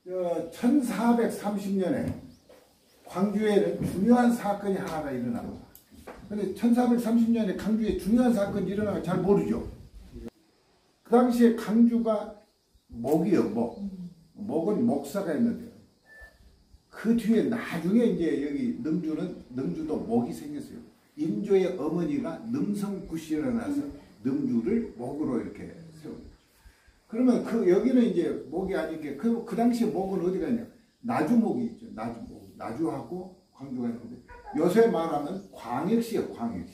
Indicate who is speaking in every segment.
Speaker 1: 1430년에 광주에는 중요한 사건이 하나가 일어납니다. 근데 1430년에 광주에 중요한 사건이 일어나면 잘 모르죠. 그 당시에 광주가 목이요, 목. 목은 목사가 있는데요. 그 뒤에 나중에 이제 여기 능주도 목이 생겼어요. 인조의 어머니가 능성굿이 일어나서 능주를 목으로 이렇게 세웁니다. 그러면 여기는 이제 목이 아니게 그 당시에 목은 어디가 있냐? 나주목이 있죠. 나주목. 나주하고 광주가 있는데 요새 말하면 광역시예요. 광역시.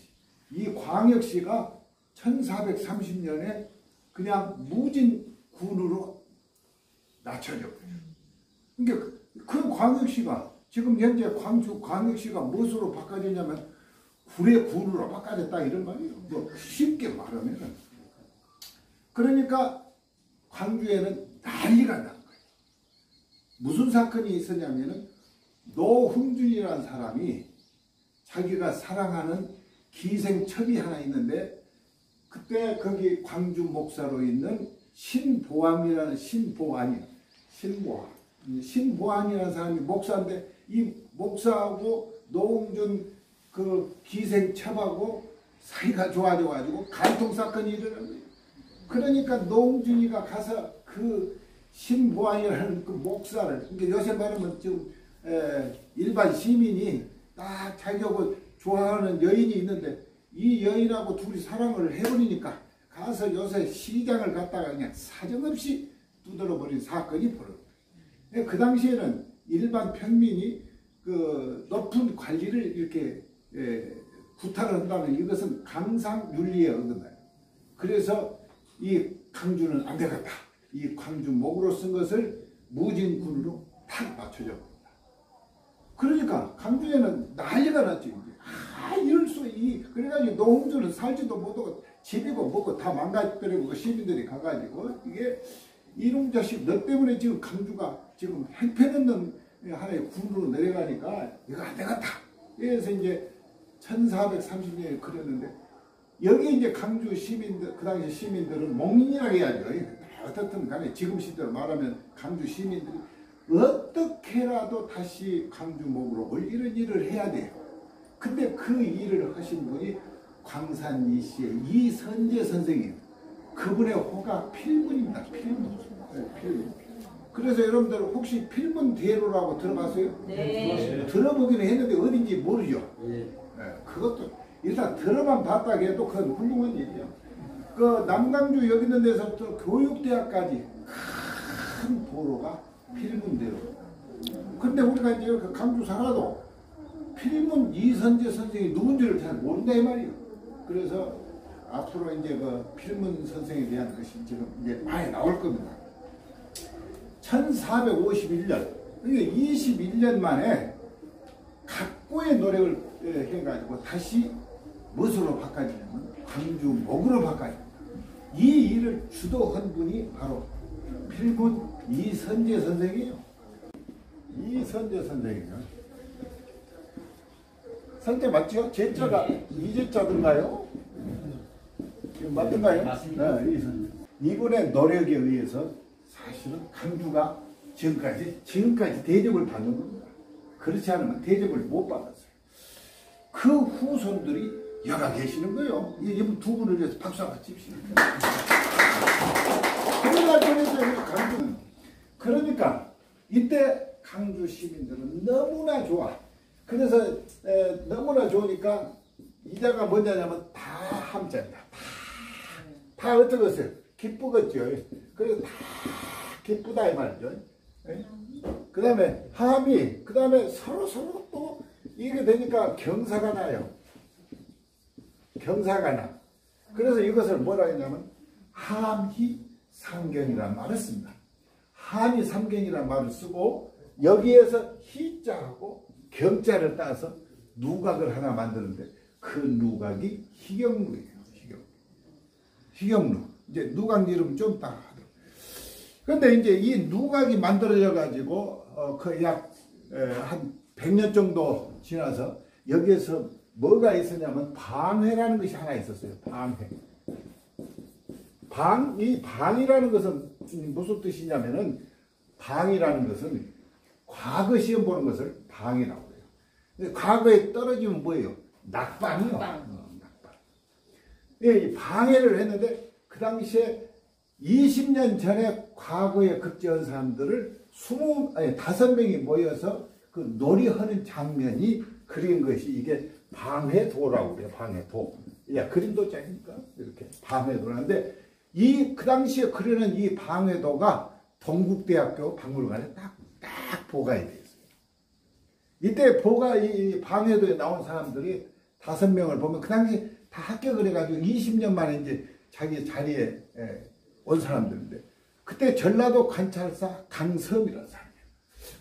Speaker 1: 이 광역시가 1430년에 그냥 무진군으로 낮춰졌거든요. 그러니까 그 광역시가 지금 현재 광주 광역시가 무엇으로 바꿔졌냐면 굴의 군으로 바꿔졌다 이런 말이에요. 뭐 쉽게 말하면은. 그러니까 광주에는 난리가 난 거예요. 무슨 사건이 있었냐면은 노흥준이라는 사람이 자기가 사랑하는 기생첩이 하나 있는데 그때 거기 광주 목사로 있는 신보안이라는 신보안이라는 사람이 목사인데 이 목사하고 노흥준 그 기생첩하고 사이가 좋아져가지고 간통사건이 일어난 거예요. 그러니까 노흥준이가 가서 그 신보안이라는 그 목사를, 그러니까 요새 말하면 지금 일반 시민이 딱 자기하고 좋아하는 여인이 있는데 이 여인하고 둘이 사랑을 해버리니까 가서 요새 시장을 갔다가 그냥 사정없이 두드려버린 사건이 벌어졌어요. 그 당시에는 일반 평민이 그 높은 관리를 이렇게 구타를 한다면 이것은 강상윤리에 어긋나요. 그래서 이 광주는 안 되겠다. 이 광주 목으로 쓴 것을 무진군으로 탁 맞춰줘. 그러니까 광주에는 난리가 났죠. 이제. 이럴 수 그래가지고 노홍준은 살지도 못하고 집이고 뭐고 다 망가뜨리고 시민들이 가가지고 이게 이놈 자식 너 때문에 지금 광주가 지금 행패없는 하나의 군으로 내려가니까 이거 안 되겠다. 그래서 이제 1430년에 그렸는데 여기 이제 광주 시민들 그 당시 시민들은 몽인이라고 해야죠. 어떻든 간에 지금 시대로 말하면 광주 시민들이 어떻게라도 다시 광주 목으로 올 이런 일을 해야 돼요. 근데 그 일을 하신 분이 광산 이씨의 이선재 선생님. 그분의 호가 필문입니다. 필문. 필문. 그래서 여러분들 혹시 필문대로라고 들어봤어요? 네. 들어보기는 했는데 어딘지 모르죠. 네. 그것도 일단 들어만 봤다 해도 그건 훌륭한 일이에요. 그 남강주 여기 있는 데서부터 교육대학까지 큰 도로가 필문대로. 근데 우리가 이제 그 강주 살아도 필문 이선재 선생이 누군지를 잘 모른다 이 말이에요. 그래서 앞으로 이제 그 필문 선생에 대한 것이 지금 이제 많이 나올 겁니다. 1451년, 그러니까 21년 만에 각고의 노력을 해가지고 다시 무엇으로 바꿔지냐면 광주 목으로 바꿔집니다. 이 일을 주도한 분이 바로 필문 이선재 선생이에요. 이선재 선생이요. 선재 맞죠? 제자가 이제자든가요? 맞던가요? 맞습니다. 네, 이분의 노력에 의해서 사실은 광주가 지금까지 대접을 받는 겁니다. 그렇지 않으면 대접을 못 받았어요. 그 후손들이 여가 계시는 거예요. 이분 두 분을 위해서 박수 한번 칩시다. 그러니까 이때 광주 시민들은 너무나 좋아. 그래서 너무나 좋으니까 이자가 뭐냐면 다 함자입니다. 다 어떠겠어요? 기쁘겠죠. 그래서 다 기쁘다 이 말이죠. 그 다음에 함이, 그 다음에 서로 또 이게 되니까 경사가 나요. 경사가 나. 그래서 이것을 뭐라 했냐면 함희 상경이라는 말을 씁니다. 함이 삼경이라는 말을 쓰고 여기에서 희자하고 경자를 따서 누각을 하나 만드는데 그 누각이 희경루예요. 희경루. 이제 누각 이름 좀 딱 하도록. 근데 이제 이 누각이 만들어져 가지고 그 약 한 100년 정도 지나서 여기에서 뭐가 있었냐면 방회라는 것이 하나 있었어요. 방회. 이 방이라는 것은 무슨 뜻이냐면은 방이라는 것은 과거 시험 보는 것을 방이라고 해요. 근데 과거에 떨어지면 뭐예요? 낙방이요. 낙방. 이 방해를 했는데 그 당시에 20년 전에 과거에 급제한 사람들을 5명이 모여서 그 놀이하는 장면이 그린 것이 이게 방해도라고 그래요. 방해도. 야, 그림도 짱입니까? 이렇게 방해도라는데 그 당시에 그리는 이 방해도가 동국대학교 박물관에 딱 보관이 되어 있어요. 이때 이 방해도에 나온 사람들이 5명을 보면 그 당시 다 합격을 해가지고 20년 만에 이제 자기 자리에 온 사람들인데 그때 전라도 관찰사 강섬이라는 사람이에요.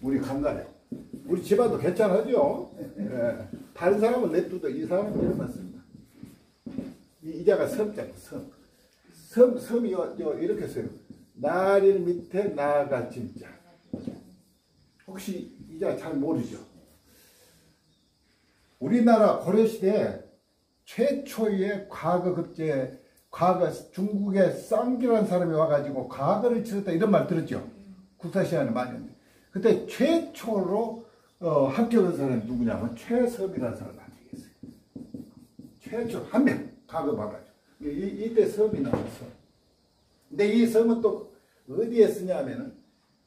Speaker 1: 우리 강가요. 우리 집안도 괜찮아죠? 다른 사람은 냅두도 이 사람은 이름 맞습니다. 이자가 섬자고 섬이 이렇게 써요. 나릴 밑에 나가 진짜. 혹시 이자 잘 모르죠? 우리나라 고려시대 최초의 과거 중국의 쌍기라는 사람이 와가지고 과거를 치렀다 이런 말 들었죠? 국사시간에 많이 했는데 그때 최초로 합격한 사람이 누구냐면 최섬이라는 사람이 합격했어요. 최초 한 명 과거 봐가지고 이때 섬이 나왔어. 근데 이 섬은 또 어디에 쓰냐면은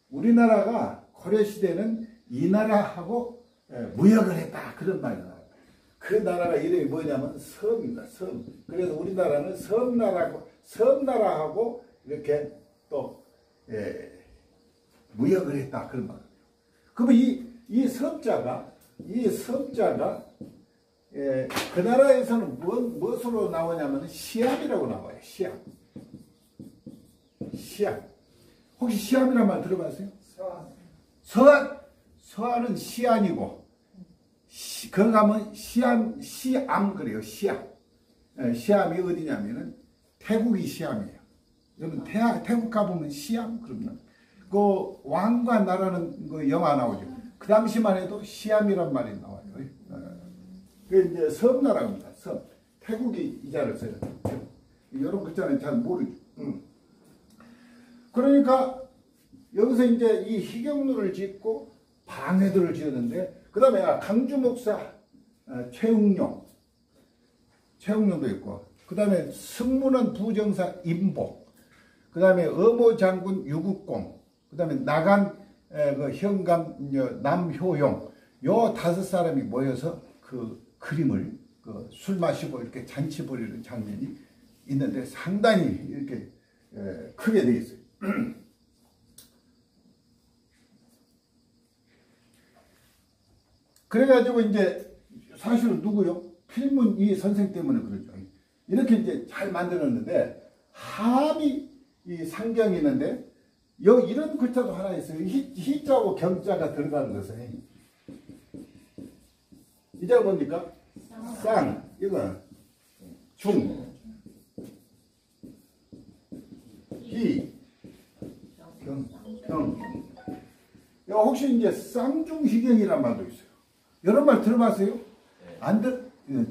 Speaker 1: 우리나라가 고려시대는 이 나라하고 무역을 했다 그런 말이 나와요. 그 나라가 이름이 뭐냐면 섬입니다. 섬. 그래서 우리나라는 섬나라하고 이렇게 또 무역을 했다 그런 말이에요. 그러면 이 섬자가 그 나라에서는 무엇으로 나오냐면 시암이라고 나와요. 시암. 혹시 시암이라는 말 들어봤어요? 서안은 시안이고 거기 가면 시암 그래요. 시암이 어디냐면은 태국이 시암이에요. 여러분 태국 가보면 시암 그러면 그 왕과 나라는 그 영화 나오죠. 그 당시만 해도 시암이란 말이 나와요. 그 이제 섬나라입니다. 섬. 태국이 이자를 써요. 이런 글자는 잘 모르죠. 그러니까 여기서 이제 이 희경루를 짓고 방해도를 지었는데 그 다음에 강주 목사 최웅룡도 있고 그 다음에 승문원 부정사 임복 그 다음에 어모 장군 유국공 그 다음에 나간 그 현감 남효용 요 5사람이 모여서 그 그림을 술 마시고 이렇게 잔치 벌이는 장면이 있는데 상당히 이렇게 크게 되어 있어요. 그래가지고 이제 사실은 누구요? 필문 이 선생 때문에 그러죠. 이렇게 이제 잘 만들었는데 함이 이 상경이 있는데 이런 글자도 하나 있어요. 희자하고 경자가 들어가는 것은 이자가 뭡니까? 쌍 이거 중 희 경 혹시 이제 쌍중희경이란 말도 있어요. 이런 말 들어봤어요?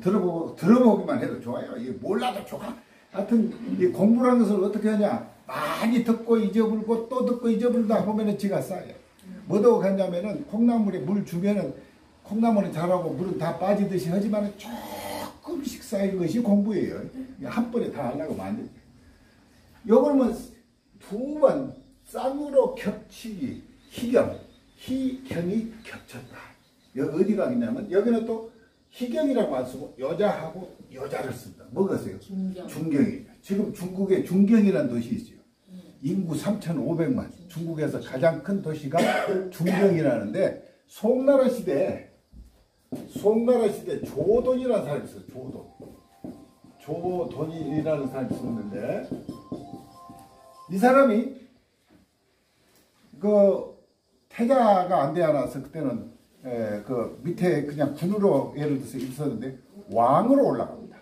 Speaker 1: 들어보기만 해도 좋아요. 이게 몰라도 좋아. 하여튼 이 공부라는 것을 어떻게 하냐? 많이 듣고 잊어버리고 또 듣고 잊어버리다 보면은 지가 쌓여요. 뭐라고 하냐면은 콩나물에 물 주면은 콩나물은 자라고 물은 다 빠지듯이 하지만 조금씩 쌓인 것이 공부예요. 한 번에 다 하려고 하면 안 돼요. 요걸 뭐 2번 쌍으로 겹치기 희경이 겹쳤다. 여기 어디가 있냐면 여기는 또 희경이라고 안 쓰고 여자하고 여자를 쓴다. 뭐가 써요? 중경이에요. 지금 중국에 중경이라는 도시 있어요. 인구 3,500만. 중국에서 가장 큰 도시가 중경이라는데 송나라 시대 조돈이라는 사람이 있어요. 조돈이라는 사람이 있었는데 이 사람이 그 태자가 안 되어나서 그때는 그 밑에 그냥 군으로 예를 들어서 있었는데 왕으로 올라갑니다.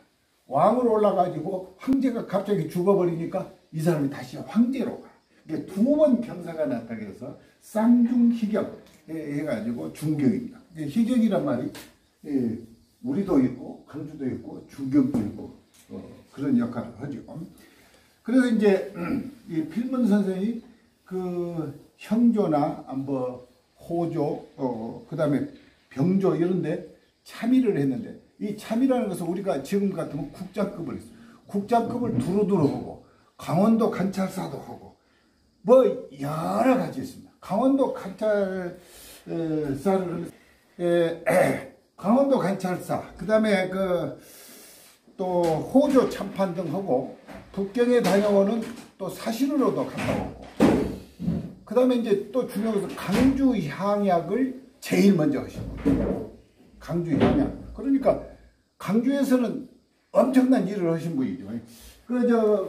Speaker 1: 왕으로 올라가지고 황제가 갑자기 죽어버리니까 이 사람이 다시 황제로 가. 이게 2번 병사가 나타나게 해서 쌍중희경 해가지고 중경입니다. 희경이란 말이 우리도 있고 강주도 있고 중경도 있고 그런 역할을 하죠. 그래서 이제 이 필문 선생이 그 형조나 뭐 호조, 그 다음에 병조 이런데 참의를 했는데 이 참의라는 것은 우리가 지금 같으면 국장급을 했어요. 국장급을 두루두루 하고 강원도 관찰사도 하고 뭐 여러 가지 있습니다. 강원도 관찰사를 강원도 관찰사 그 다음에 또 호조 참판 등 하고 북경에 다녀오는 또 사신으로도 갔다 오고 그 다음에 이제 또 중요한 것은 강주 향약을 제일 먼저 하신 거예요. 강주 향약. 그러니까 강주에서는 엄청난 일을 하신 분이죠.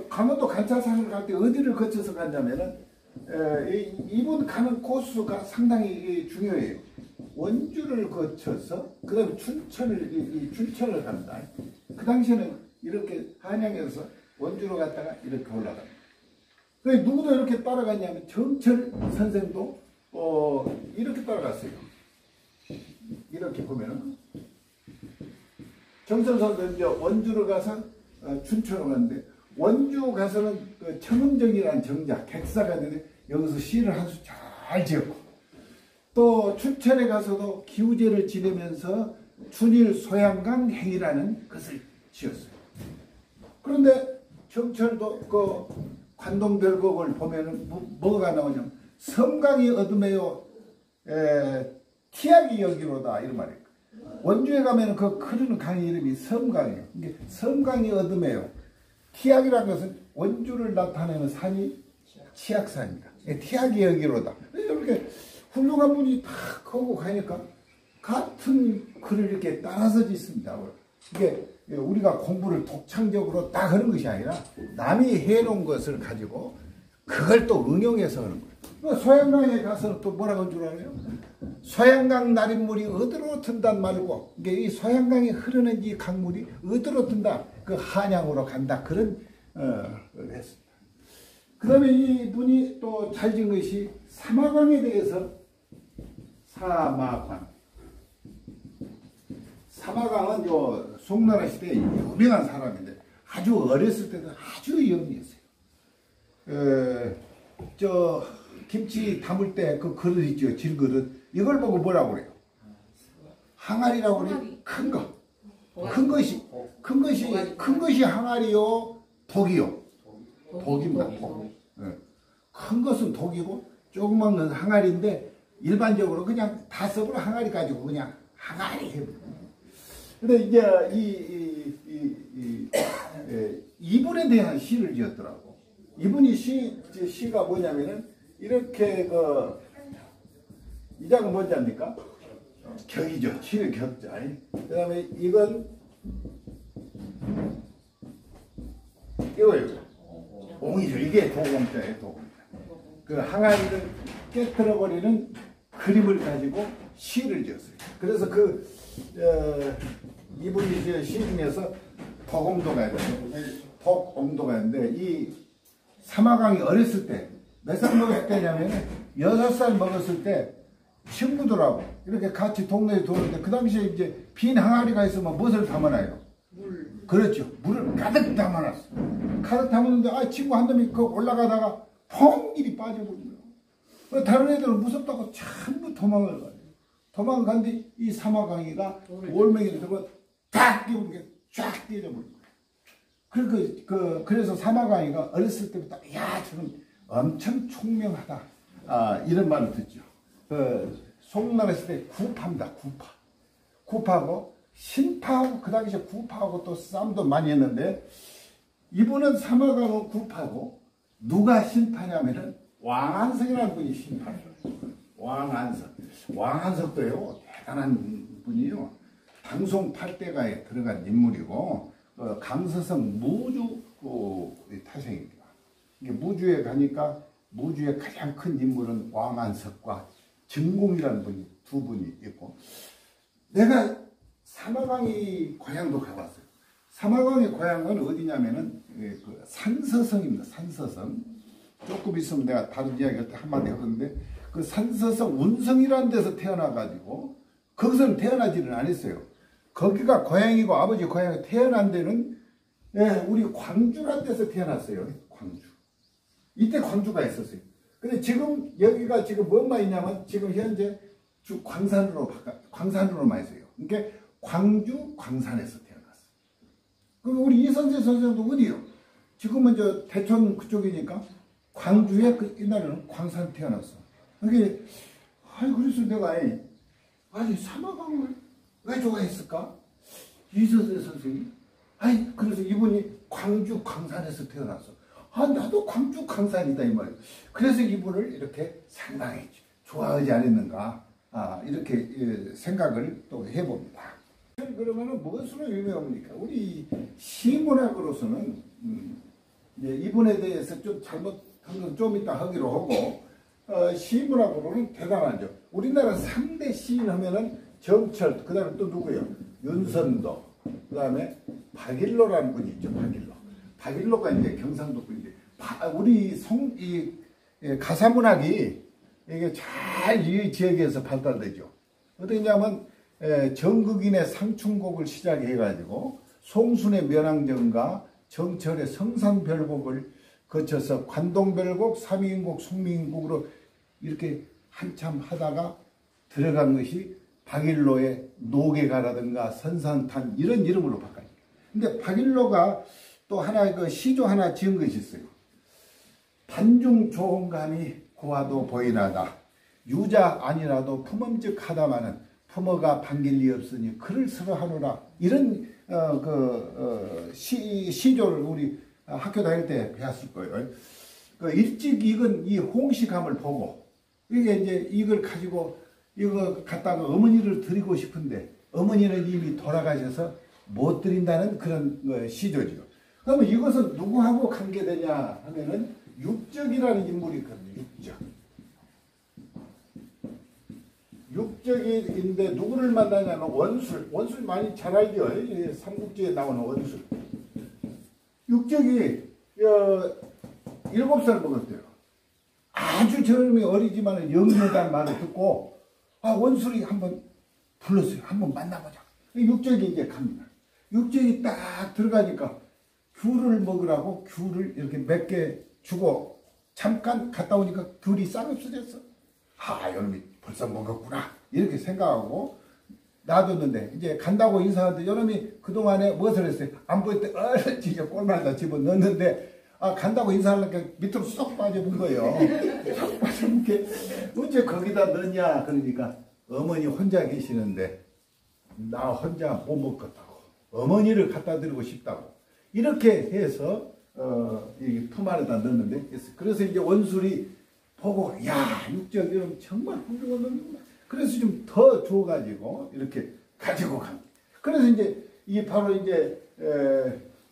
Speaker 1: 강원도 관찰사를 갈 때 어디를 거쳐서 갔냐면은 이분 가는 코스가 상당히 중요해요. 원주를 거쳐서 그 다음에 춘천을 간다. 그 당시에는 이렇게 한양에서 원주로 갔다가 이렇게 올라갑니다. 누구도 이렇게 따라갔냐면 정철 선생도 이렇게 따라갔어요. 이렇게 보면은 정철 선생도 이제 원주로 가서 춘천으로 갔는데 원주 가서는 그 청음정이라는 정자 객사가 있는데 여기서 시를 한 수 잘 지었고 또 춘천에 가서도 기우제를 지내면서 춘일 소양강 행이라는 것을 지었어요. 그런데 정철도 그 관동별곡을 보면은 뭐가 나오냐면 섬강이 어둠에요 티약이 여기로다 이런 말이에요. 원주에 가면은 그 흐르는 강의 이름이 섬강이에요. 이게 섬강이 어둠에요. 티약이라는 것은 원주를 나타내는 산이 치악산입니다. 티약이 여기로다. 이렇게 훌륭한 분이 탁 하고 가니까 같은 글을 이렇게 따라서 짓습니다. 이게 우리가 공부를 독창적으로 딱 하는 것이 아니라 남이 해놓은 것을 가지고 그걸 또 응용해서 하는 거예요. 소양강에 가서는 또 뭐라고 한 줄 알아요? 소양강 날인물이 어디로 든단 말고 이게 이 소양강이 흐르는 이 강물이 어디로 든다. 그 한양으로 간다. 그런 했습니다. 그 다음에 이분이 또 잘 지은 것이 사마광에 대해서 사마광은 요 송나라 시대에 유명한 사람인데 아주 어렸을 때도 아주 영리했어요. 김치 담을 때 그 그릇 있죠. 질그릇. 이걸 보고 뭐라고 그래요? 항아리라고 그래요. 큰 거. 큰 것이 항아리요. 독이요. 독입니다. 독. 큰 것은 독이고 조그만 건 항아리인데 일반적으로 그냥 다섯으로 항아리 가지고 그냥 항아리 해요. 근데 이제 이분에 대한 시를 지었더라고. 이분이 시가 뭐냐면은 이렇게 이 장은 뭔지 압니까? 격이죠. 시의 격자. 그 다음에 이건 이거예요. 옹이죠. 이게 도공자예요. 도공자. 그 항아리를 깨트려버리는 그림을 가지고 시를 지었어요. 그래서 이분이 시 중에서 덕옹도가 있는데 덕옹도가 있는데 이 사마강이 어렸을 때 몇 살 먹었을 때냐면 6살 먹었을 때 친구들하고 이렇게 같이 동네에 도는데 그 당시에 이제 빈 항아리가 있으면 무엇을 담아놔요? 물. 그렇죠. 물을 가득 담아놨어. 가득 담았는데 친구 한 놈이 올라가다가 펑! 빠져버린 거예요. 다른 애들은 무섭다고 전부 도망을 가요. 도망간뒤 이 사마강이가 올맹이를 들고 딱 끼우는 게 쫙 뛰어버린 거예요. 그래서 사마강이가 어렸을 때부터 저는 엄청 총명하다. 이런 말을 듣죠. 송나라 시대 구파입니다. 구파하고 신파하고 그 당시에 구파하고 또 싸움도 많이 했는데 이분은 사마강은 구파고 누가 신파냐면은 왕안석이라는 분이 신파예요. 왕안석도요 대단한 분이요. 방송 8대가에 들어간 인물이고 강서성 무주 타생입니다. 이게 무주에 가니까 무주의 가장 큰 인물은 왕안석과 증공이라는 분이 두 분이 있고 내가 사마강의 고향도 가봤어요. 사마강의 고향은 어디냐면은 산서성입니다. 산서성. 조금 있으면 내가 다른 이야기 할 때 한마디 하는데 그 산서성 운성이라는 데서 태어나가지고 거기서는 태어나지는 않았어요. 거기가 고향이고 아버지 고향이 태어난 데는 우리 광주라는 데서 태어났어요. 광주. 이때 광주가 있었어요. 근데 지금 여기가 지금 뭐만 있냐면 지금 현재 주 광산으로만 있어요. 그러니까 광주 광산에서 태어났어. 그럼 우리 이선재 선생도 어디요? 지금은 저 대천 그쪽이니까 광주에 그 옛날에는 광산 태어났어. 그게 그래서 내가 아니 사마강을 왜 좋아했을까? 이선재 선생이 그래서 이분이 광주 광산에서 태어났어. 나도 광주 광산이다 이 말이에요. 그래서 이분을 이렇게 상당히 좋아하지 않았는가 이렇게 생각을 또 해봅니다. 그러면은 무엇으로 유명합니까? 우리 시문학으로서는 이분에 대해서 좀 잘못한 건 좀 이따 하기로 하고 시문학으로는 대단하죠. 우리나라 3대 시인 하면은 정철, 그 다음에 또 누구예요? 윤선도, 그 다음에 박일로라는 분이 있죠. 박일로가 이제 경상도 분인데, 우리 가사문학이 이게 잘 이 지역에서 발달되죠. 어떠냐면, 정극인의 상춘곡을 시작해가지고, 송순의 면왕정과 정철의 성산별곡을 거쳐서 관동별곡, 삼위인곡, 숙미인곡으로 이렇게 한참 하다가 들어간 것이 박일로의 노계가라든가 선산탄 이런 이름으로 바꿔요. 근데 박일로가 또 하나 그 시조 하나 지은 것이 있어요. 단중 조홍감이 고와도 보이나다. 유자 아니라도 품엄직하다마는 품어가 반길 리 없으니 그를 서러하노라. 이런 시조를 우리 학교 다닐 때 배웠을 거예요. 일찍 익은 이 홍시감을 보고 이게 이제 이걸 가지고 이거 갖다가 어머니를 드리고 싶은데 어머니는 이미 돌아가셔서 못 드린다는 그런 시조죠. 그러면 이것은 누구하고 관계되냐 하면은 육적이라는 인물이 있거든요. 육적인데 누구를 만나냐면 원술 많이 잘 알죠. 삼국지에 나오는 원술. 육적이 7살 먹었대요. 아주 젊이 어리지만 영리하다는 말을 듣고 원술이 한번 불렀어요. 한번 만나보자. 육적이 이제 갑니다. 육적이 딱 들어가니까 귤을 먹으라고 귤을 이렇게 몇 개 주고 잠깐 갔다 오니까 귤이 싹 없어졌어. 여놈이 벌써 먹었구나 이렇게 생각하고 놔뒀는데 이제 간다고 인사하는데 여놈이 그동안에 무엇을 했어요? 안 보일 때 진짜 꼴말다 집어넣었는데 간다고 인사하려니까 밑으로 쏙 빠져본 거예요. 쏙 빠져본 게 언제 거기다 넣냐 그러니까 어머니 혼자 계시는데 나 혼자 못 먹겠다고 어머니를 갖다 드리고 싶다고 이렇게 해서 이 품 안에다 넣었는데 그래서 이제 원술이 보고 육적 이름 정말 훌륭한 놈이구나. 그래서 좀 더 줘가지고 이렇게 가지고 갑니다. 그래서 이제 이 바로 이제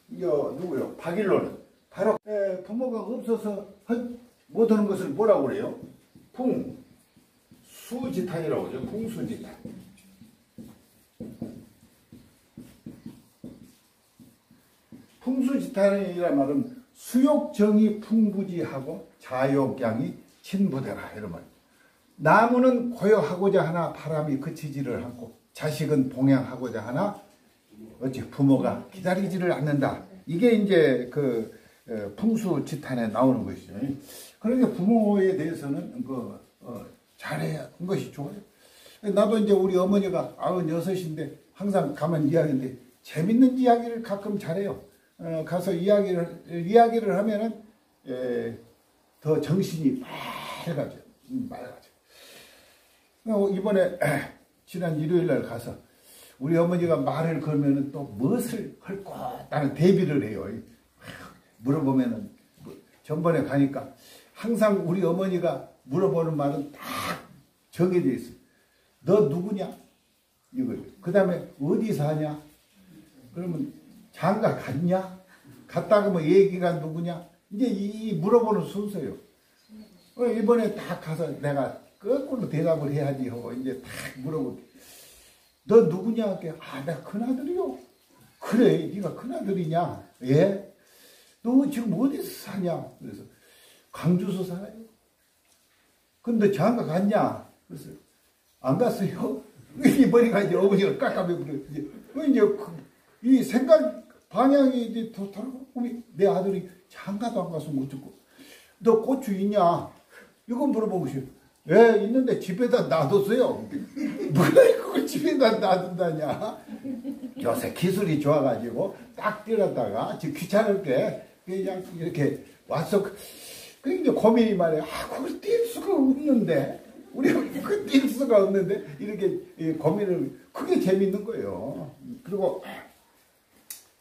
Speaker 1: 누구요? 박일로는 바로 부모가 없어서 못하는 것을 뭐라고 그래요? 풍수지탄이라고 하죠. 풍수지탄. 풍수지탄이란 말은 수욕정이 풍부지하고 자욕양이 친부되라 이런 말. 나무는 고요하고자 하나 바람이 그치지를 않고 자식은 봉양하고자 하나 어찌 부모가 기다리지를 않는다. 이게 이제 그 풍수지탄에 나오는 것이죠. 그러니까 부모에 대해서는 잘해야 한 것이 좋아요. 나도 이제 우리 어머니가 96인데 항상 가면 이야기인데 재밌는 이야기를 가끔 잘해요. 가서 이야기를 하면은 더 정신이 맑아져. 이번에 지난 일요일날 가서 우리 어머니가 말을 걸면은 또 무엇을 할 거라는 대비를 해요. 물어보면은 전번에 가니까 항상 우리 어머니가 물어보는 말은 딱 정해져 있어. 너 누구냐? 이거요. 그 다음에 어디 사냐? 그러면 장가 갔냐? 갔다가 뭐 얘기가 누구냐? 이제 이 물어보는 순서예요. 이번에 딱 가서 내가 거꾸로 대답을 해야지 하고 이제 딱 물어볼게. 너 누구냐? 나 큰아들이요. 그래, 네가 큰아들이냐? 예? 너 지금 어디서 사냐? 그래서 광주서 살아요. 근데 장가 갔냐? 그래서 안 갔어요. 이 머리가 이제 어머니가 깎아매버려. 이제 이 생각 방향이 이제 돌아가고 내 아들이 장가도 안 가서 못 죽고 너 고추 있냐? 이거 물어보시오. 예, 있는데 집에다 놔뒀어요. 뭘 그걸 집에다 놔둔다냐? 요새 기술이 좋아가지고 딱 뛰었다가 지금 귀찮을게 그냥 이렇게 와서 그 이제 고민이 말이야. 그걸 뛸 수가 없는데 우리가 그 뛸 수가 없는데 이렇게 고민을 그게 재밌는 거예요. 그리고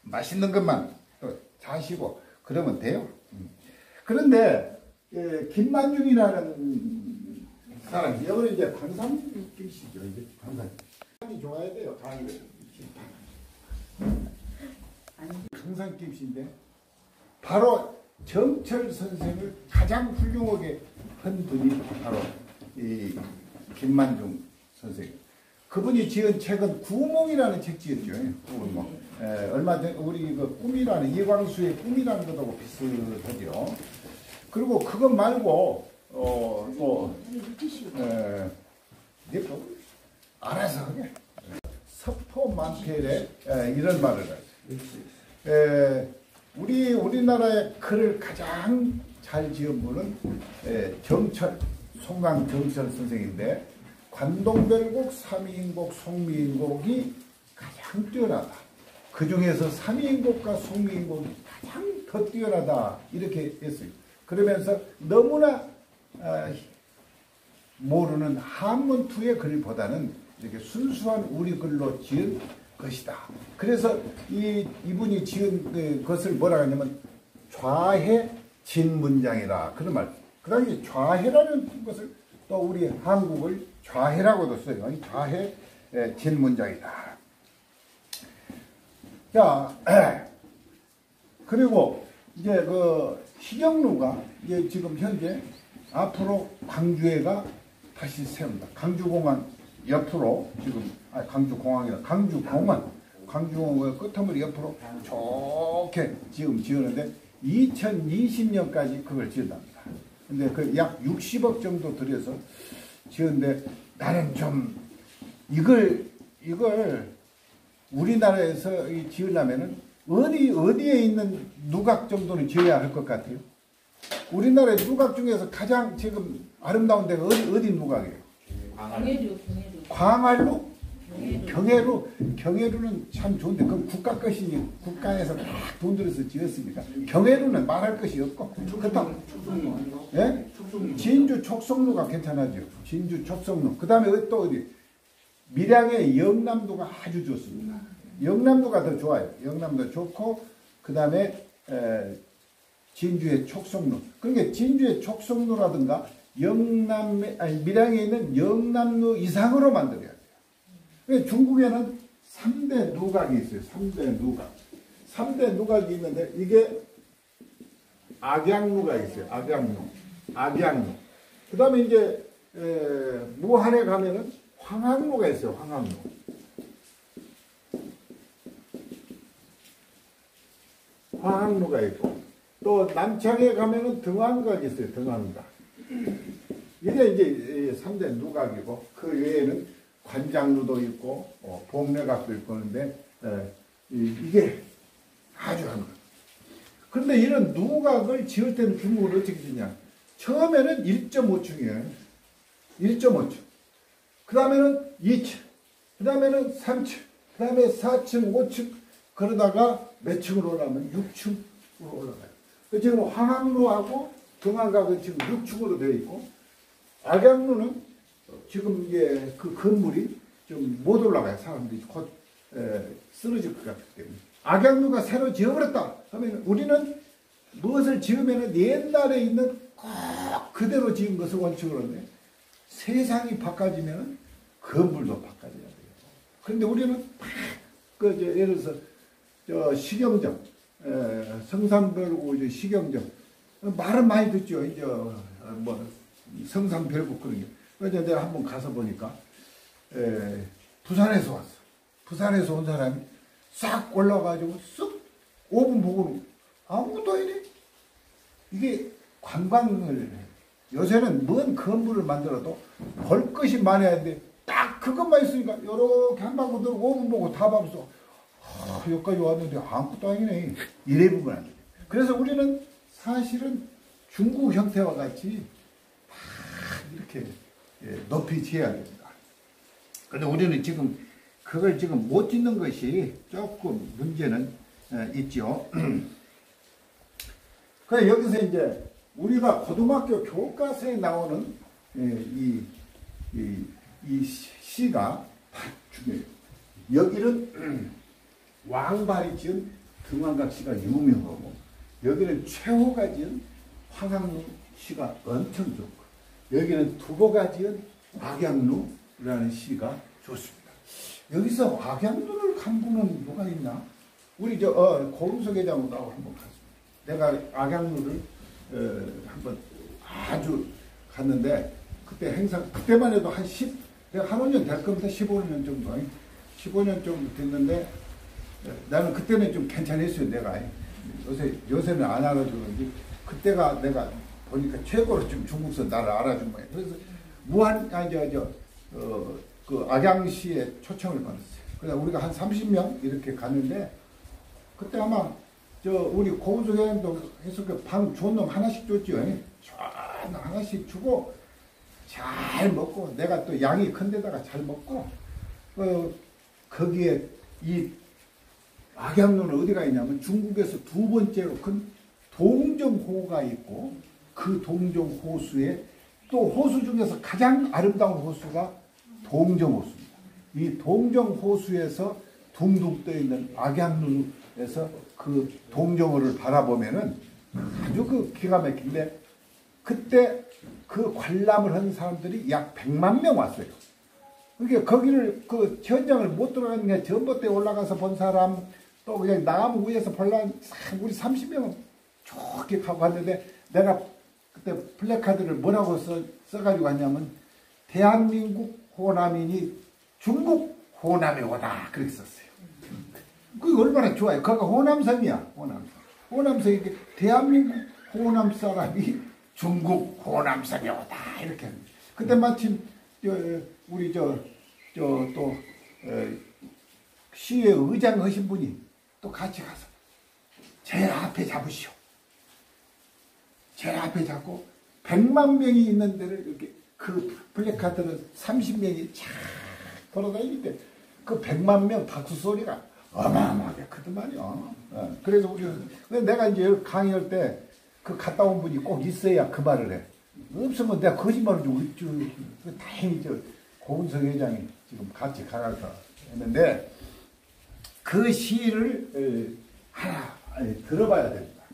Speaker 1: 맛있는 것만 또 자시고 그러면 돼요. 그런데 김만중이라는 사람 여기 이제 강삼김씨죠. 이제 강삼김 좋아야 돼요. 강삼김씨인데 바로 정철 선생을 가장 훌륭하게 한 분이 바로 이 김만중 선생. 그분이 지은 책은 구몽이라는 책 지었죠. 구몽. 얼마 전에 우리 그 꿈이라는 이광수의 꿈이라는 것하고 비슷하죠. 그리고 그것 말고 또 알아서 하게 서포만펠에 이런 말을 하죠. 우리나라의 글을 가장 잘 지은 분은 정철, 송강 정철 선생인데 관동별곡, 삼위인곡, 송미인곡이 가장 뛰어나다. 그 중에서 삼위인곡과 송미인곡이 가장 더 뛰어나다 이렇게 했어요. 그러면서 너무나 모르는 한문투의 글보다는 이렇게 순수한 우리 글로 지은 것이다. 그래서 이분이 지은 것을 뭐라 하냐면 좌해 진문장이라 그런 말. 그 다음에 좌해라는 것을 또 우리 한국을 좌해라고도 써요. 좌해 진문장이다. 자, 그리고 이제 그 시경루가 이제 지금 현재 앞으로 광주에가 다시 세운다. 강주공항 옆으로 지금 강주공항이라 강주공원 끝머리 옆으로 좋게 지금 지었는데 2020년까지 그걸 지은답니다. 근데 그 약 60억 정도 들여서 지었는데 나는 좀 이걸 우리나라에서 지으려면은 어디에 있는 누각 정도는 지어야 할 것 같아요. 우리나라의 누각 중에서 가장 지금 아름다운 데가 어디 누각이에요? 광활루? 경회루는 참 좋은데 그건 국가 것이니 국가에서 다 돈 들여서 지었습니까? 경회루는 말할 것이 없고 그렇다고 예? 진주 촉성루가 괜찮아죠. 진주 촉성루. 그 다음에 또 어디? 밀양의 영남루가 아주 좋습니다. 영남루가 더 좋아요. 영남도 좋고 그 다음에 진주의 촉성루. 그러니까 진주의 촉성루라든가 밀양에 있는 영남루 이상으로 만들어야 돼요. 중국에는 3대 누각이 있어요. 3대 누각. 3대 누각이 있는데 이게 악양루가 있어요. 악양루. 그 다음에 이제 무한에 가면은 황학루가 있어요. 황학루. 황학루가 있고 또 남창에 가면은 등왕각이 있어요. 등왕각. 이게 이제 3대 누각이고 그 외에는 관장루도 있고 복례각도 있고 그런데 이게 아주 한 거. 그런데 이런 누각을 지을 때는 중국은 어떻게 짓냐. 처음에는 1.5층이에요. 1.5층. 그 다음에는 2층. 그 다음에는 3층. 그 다음에 4층, 5층. 그러다가 몇 층으로 올라가면 6층으로 올라가요. 지금 황학루하고 등왕각은 지금 6층으로 되어 있고 악양루는 지금 이게 그 건물이 좀 못 올라가요. 사람들이 곧 쓰러질 것 같기 때문에. 악양루가 새로 지어버렸다 하면 우리는 무엇을 지으면 옛날에 있는 꼭 그대로 지은 것을 원칙으로 하는데 세상이 바꿔지면 건물도 바꿔져야 돼요. 그런데 우리는 예를 들어서 시경정, 성산별고 이제 시경정 말은 많이 듣죠. 이제 뭐 성산별고 그런 게. 그래서 내가 한번 가서 보니까 부산에서 왔어. 부산에서 온 사람이 싹 올라가지고 쓱 5분 보고 아무것도 아니네. 이게 관광을 요새는 뭔 건물을 만들어도 볼 것이 많아야 하는데 딱 그것만 있으니까 이렇게 한 바퀴 돌고 5분 보고 다 봐서 여기까지 왔는데 아무것도 아니네. 이래 보면 안 돼. 그래서 우리는 사실은 중국 형태와 같이 이렇게 높이 지어야 됩니다. 근데 우리는 지금 그걸 지금 못 짓는 것이 조금 문제는 있죠. 그래 여기서 이제 우리가 고등학교 교과서에 나오는 이 시가 다 중요해요. 여기는 왕발이 지은 등왕각 시가 유명하고, 여기는 최호가 지은 황학루 시가 엄청 좋고, 여기는 두보가 지은 악양루라는 시가 좋습니다. 여기서 악양루를 간 분은 누가 있나? 우리 고은석 회장하고 나하고 한번 갔습니다. 내가 악양루를 한번 아주 갔는데, 그때 행사, 그때만 해도 내가 한 5년 될 겁니다. 15년 정도. 15년 정도 됐는데, 나는 그때는 좀 괜찮았어요, 내가. 요새는 안 알아주고 그런지, 그때가 내가 보니까 최고로 지금 중국서 나를 알아준 거예요. 그래서 그 악양시에 초청을 받았어요. 그래서 우리가 한 30명 이렇게 갔는데, 그때 아마 우리 고은석 회장도 해서 그 방 좋은 놈 하나씩 줬죠. 좋은 놈 하나씩 주고 잘 먹고, 내가 또 양이 큰 데다가 잘 먹고, 거기에 이 악양루는 어디가 있냐면 중국에서 두 번째로 큰 동정호가 있고, 그 동정호수에 또 호수 중에서 가장 아름다운 호수가 동정호수입니다. 이 동정호수에서 둥둥 떠 있는 악양루에서 그 동정호를 바라보면은 아주 그 기가 막힌데, 그때 그 관람을 한 사람들이 약 100만 명 왔어요. 그러니까 거기를 그 현장을 못 들어가는 게 전봇대에 올라가서 본 사람, 또 그냥 나무 위에서 볼라 우리 30명은 좋게 가고 갔는데, 내가 그때 플래카드를 뭐라고 써가지고 왔냐면, 대한민국 호남인이 중국 호남에 오다, 그렇게 썼어요. 그게 얼마나 좋아요. 거기가 호남섬이야, 호남섬. 호남섬이 대한민국 호남 사람이 중국 호남섬에 오다, 이렇게. 그때 마침 우리 또 시의 의장 하신 분이 또 같이 가서 제일 앞에 잡으시오. 제일 앞에 잡고 100만 명이 있는 데를 이렇게 그 플래카드를 30명이 쫙 돌아다니는데, 그 100만 명 박수 소리가 어마어마하게 크더만요. 그래서 내가 이제 강의할 때 그 갔다 온 분이 꼭 있어야 그 말을 해. 없으면 내가 거짓말을 좀 어쩌. 다행히 고은석 회장이 지금 같이 가서 했는데, 그 시를 하나 들어봐야 됩니다.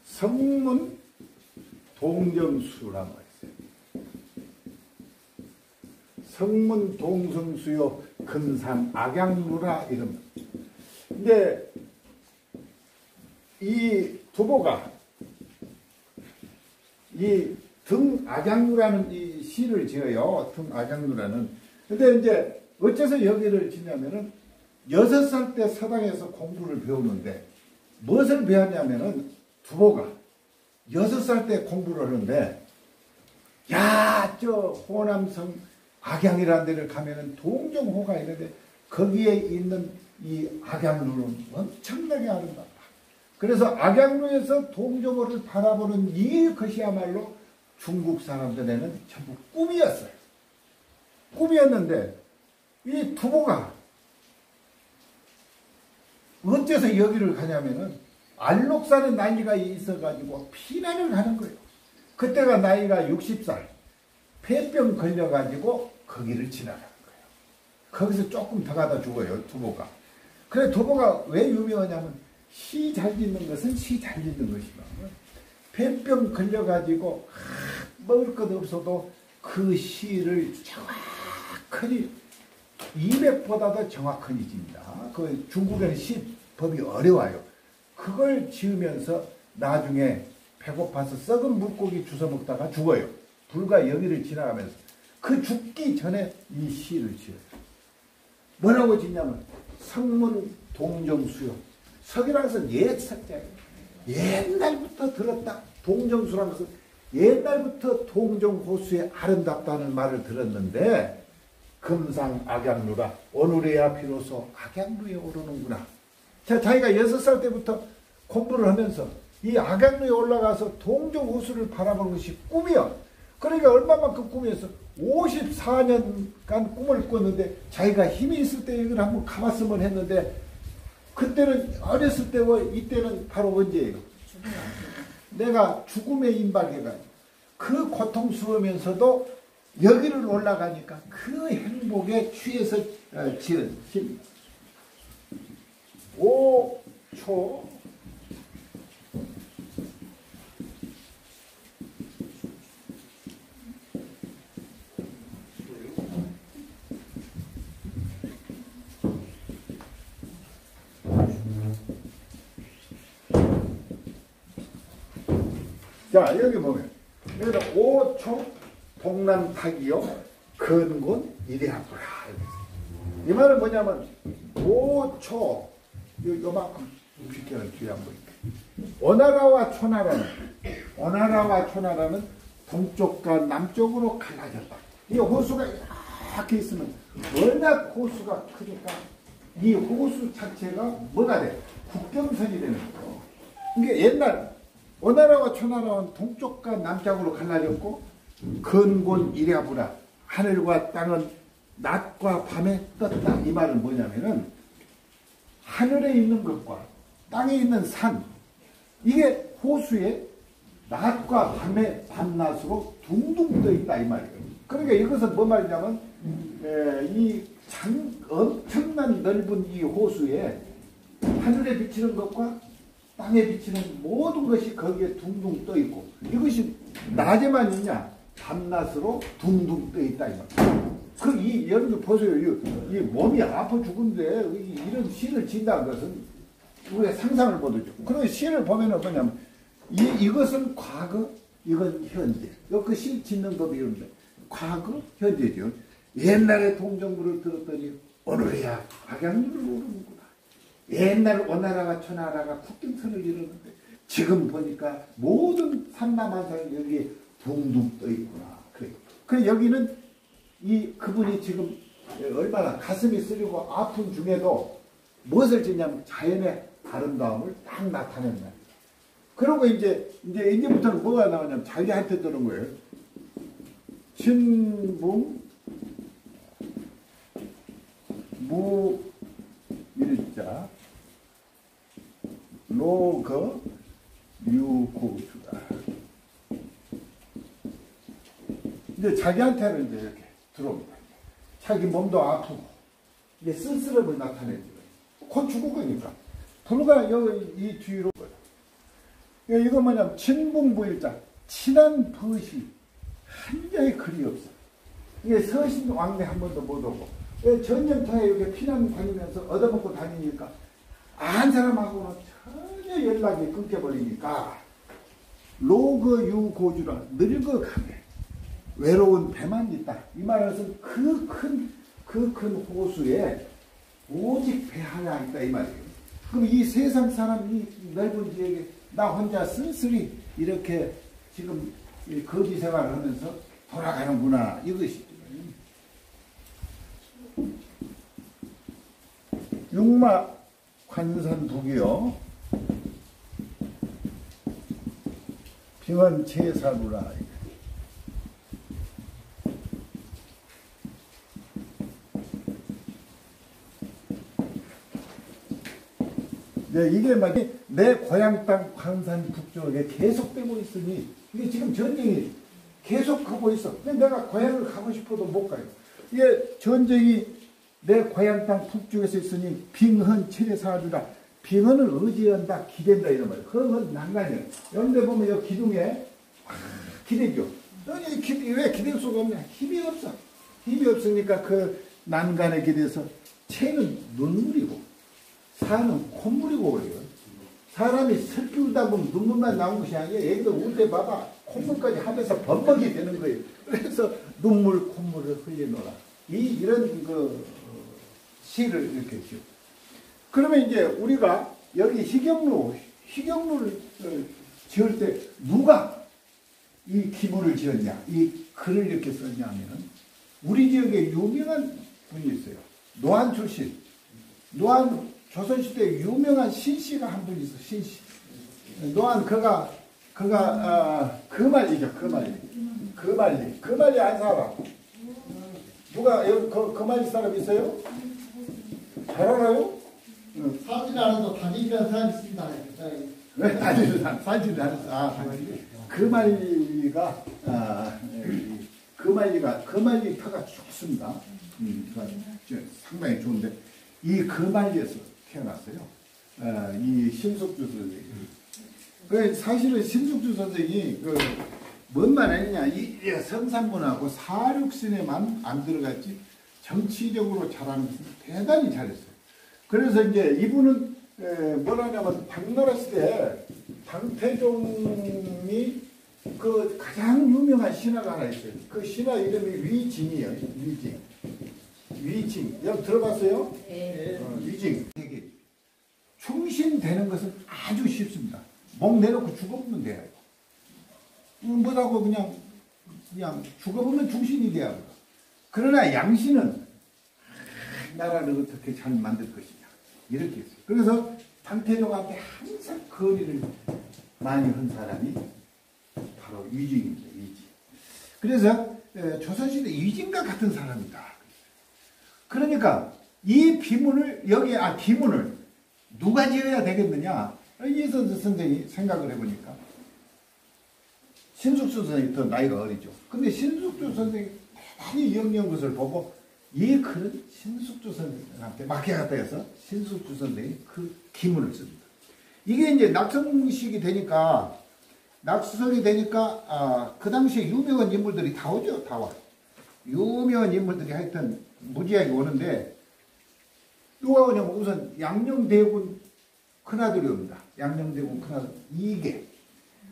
Speaker 1: 성문 동정수라고 했어요. 성문 동정수요 근산 악양루라 이럽니다. 근데 이 두보가 이 등악양루라는 이 시를 지어요. 등악양루라는. 근데 이제 어째서 여기를 짓냐면은 6살 때 서당에서 공부를 배우는데, 무엇을 배웠냐면은 두보가 6살 때 공부를 하는데, 호남성 악양이라는 데를 가면은 동정호가 있는데, 거기에 있는 이 악양루는 엄청나게 아름답다. 그래서 악양루에서 동정호를 바라보는 것이야말로 중국 사람들에는 전부 꿈이었어요. 꿈이었는데, 이 두보가 어째서 여기를 가냐면은 알록산에 나이가 있어가지고 피난을 가는 거예요. 그때가 나이가 60살. 폐병 걸려가지고 거기를 지나가는 거예요. 거기서 조금 더 가다 죽어요, 두보가. 그래, 두보가 왜 유명하냐면, 시 잘 짓는 것은 시 잘 짓는 것이다. 폐병 걸려가지고 먹을 것 없어도 그 시를 정확히 200보다도 정확히 집니다. 그 중국에는 시법이 어려워요. 그걸 지으면서 나중에 배고파서 썩은 물고기 주워 먹다가 죽어요. 불과 여기를 지나가면서. 그 죽기 전에 이 시를 지어요. 뭐라고 짓냐면 성문 동정수요. 석이라는 것은 옛 석자예요. 옛날부터 들었다. 동정수라는 것은 옛날부터 동정호수에 아름답다는 말을 들었는데, 금상 악양루라 오늘에야 비로소 악양루에 오르는구나. 자기가 6살 때부터 공부를 하면서 이 악양루에 올라가서 동정 호수를 바라보는 것이 꿈이야. 그러니까 얼마만큼 꿈이었어? 54년간 꿈을 꿨는데 자기가 힘이 있을 때 이걸 한번 가봤으면 했는데 그때는 어렸을 때고 이때는 바로 언제예요? 내가 죽음에 임박해가지고 그 고통스러우면서도 여기를 올라가니까 그 행복에 취해서 지은 시 5초 자, 여기 보면 여기다 5초 동남탁이요 근군 이리하구라. 이 말은 뭐냐면 5초 요만큼 비켜는 뒤에 한번 오나라와 초나라는 동쪽과 남쪽으로 갈라졌다. 이 호수가 이렇게 있으면 워낙 호수가 크니까 이 호수 자체가 뭐가 돼? 국경선이 되는 거예요. 이게 옛날 오나라와 초나라는 동쪽과 남쪽으로 갈라졌고 근곤 이랴부라 하늘과 땅은 낮과 밤에 떴다. 이 말은 뭐냐면은 하늘에 있는 것과 땅에 있는 산 이게 호수에 낮과 밤에 밤낮으로 둥둥 떠 있다 이 말이에요. 그러니까 이것은 뭐 말이냐면 이 엄청난 넓은 이 호수에 하늘에 비치는 것과 땅에 비치는 모든 것이 거기에 둥둥 떠 있고 이것이 낮에만 있냐 밤낮으로 둥둥 떠 있다 이 말이에요. 여러분 보세요. 이 몸이 아파 죽은데 이런 시를 지은다는 것은 우리가 상상을 못하죠. 그런 시를 보면은 뭐냐면 이것은 과거, 이건 현재. 그 시 짓는 법이 이런데 과거, 현재죠. 옛날에 동정부를 들었더니 오늘이야 악양루를 오르는구나. 옛날 오나라가 초나라가 국경선을 이루는데 지금 보니까 모든 산남한산이 여기에 둥둥 떠 있구나. 그래 여기는 그분이 지금 얼마나 가슴이 쓰리고 아픈 중에도 무엇을 짓냐면 자연의 아름다움을 딱 나타낸다. 그러고 이제부터는 뭐가 나오냐면 자기한테 뜨는 거예요. 신붕 무일자 로거 유고주다. 이제 자기한테는 이제 이렇게 들어옵니다. 자기 몸도 아프고 이게 쓸쓸함을 나타내는 거예요. 곧 죽을 거니까. 불과 여기 이 뒤로 이거 뭐냐면 친붕부일자 친한 벗이 한 장의 글이 없어. 이게 서신 왕래 한 번도 못 오고 전쟁터에 이렇게 피난 다니면서 얻어먹고 다니니까 안 사람하고는 전혀 연락이 끊겨버리니까 로그 유고주라 늙어가네. 외로운 배만 있다. 이 말은 그 큰 호수에 오직 배 하나 있다 이 말이에요. 그럼 이 세상 사람 이 넓은 지역에 나 혼자 쓸쓸히 이렇게 지금 거지 생활을 하면서 돌아가는구나 이것이죠. 육마 관산북이요 병원 제사루라. 이게 막 내 고향 땅 관산 북쪽에 계속되고 있으니 이게 지금 전쟁이 계속하고 있어. 근데 내가 고향을 가고 싶어도 못 가요. 이게 전쟁이 내 고향 땅 북쪽에서 있으니 빙헌 체례사주라. 빙헌을 의지한다 기댄다 이런 말이에요. 헌은 난간이에요. 여러분들 보면 이 기둥에 기대죠. 왜 기댈 수가 없냐? 힘이 없어. 힘이 없으니까 그 난간에 기대서 체는 눈물이고 사는 콧물이고 그래요. 사람이 슬프다 보면 눈물만 나온 것이 아니에요. 애기들 울 때 봐봐. 콧물까지 하면서 범벅이 되는 거예요. 그래서 눈물 콧물을 흘리노라. 이런 시를 이렇게 지어. 그러면 이제 우리가 여기 희경루를 지을 때 누가 이 기물을 지었냐, 이 글을 이렇게 썼냐 하면은 우리 지역에 유명한 분이 있어요. 노안 출신. 조선시대에 유명한 신씨가 한 분 있어. 신씨. 노안 그가 금알리죠. 금알리 안 살아. 누가 여기 금알리 사람 있어요? 잘 알아요?
Speaker 2: 사진 안에도 다니는 사람 있습니다.
Speaker 1: 왜 다니는 사람? 사진 안에서 금알리가 금알리 터가 좋습니다. 상당히 좋은데 이 금알리에서 태어났어요. 이 신숙주 선생이. 사실은 신숙주 선생이 뭔 말 했냐, 이 성산문하고 사륙신에만 안 들어갔지 정치적으로 잘하는 것은 대단히 잘했어요. 그래서 이제 이분은 뭐라냐면 당나라 시대에 당태종이 그 가장 유명한 신화가 하나 있어요. 그 신화 이름이 위징이에요. 위징. 여러분 들어봤어요?
Speaker 2: 네.
Speaker 1: 위징. 충신되는 것은 아주 쉽습니다. 목 내놓고 죽어보면 돼요. 뭐라고 그냥 죽어보면 충신이 돼야 합니다. 그러나 양신은 나라를 어떻게 잘 만들 것이냐 이렇게 했어요. 그래서 당태종한테 항상 건의를 많이 한 사람이 바로 위징입니다. 위징. 그래서 조선시대 위징과 같은 사람이다. 그러니까 이 비문을 비문을 누가 지어야 되겠느냐? 이선수 선생이 생각을 해보니까 신숙주 선생이 더 나이가 어리죠. 근데 신숙주 선생이 대단히 영리한 것을 보고 이 글은 신숙주 선생한테 맡겨갔다 해서 신숙주 선생이 그 기문을 씁니다. 이게 이제 낙성식이 되니까 그 당시에 유명한 인물들이 다 오죠. 다 와. 유명한 인물들이 하여튼 무지하게 오는데 누가 오냐면 우선 양녕대군 큰아들이 옵니다. 양녕대군 큰아들 이계.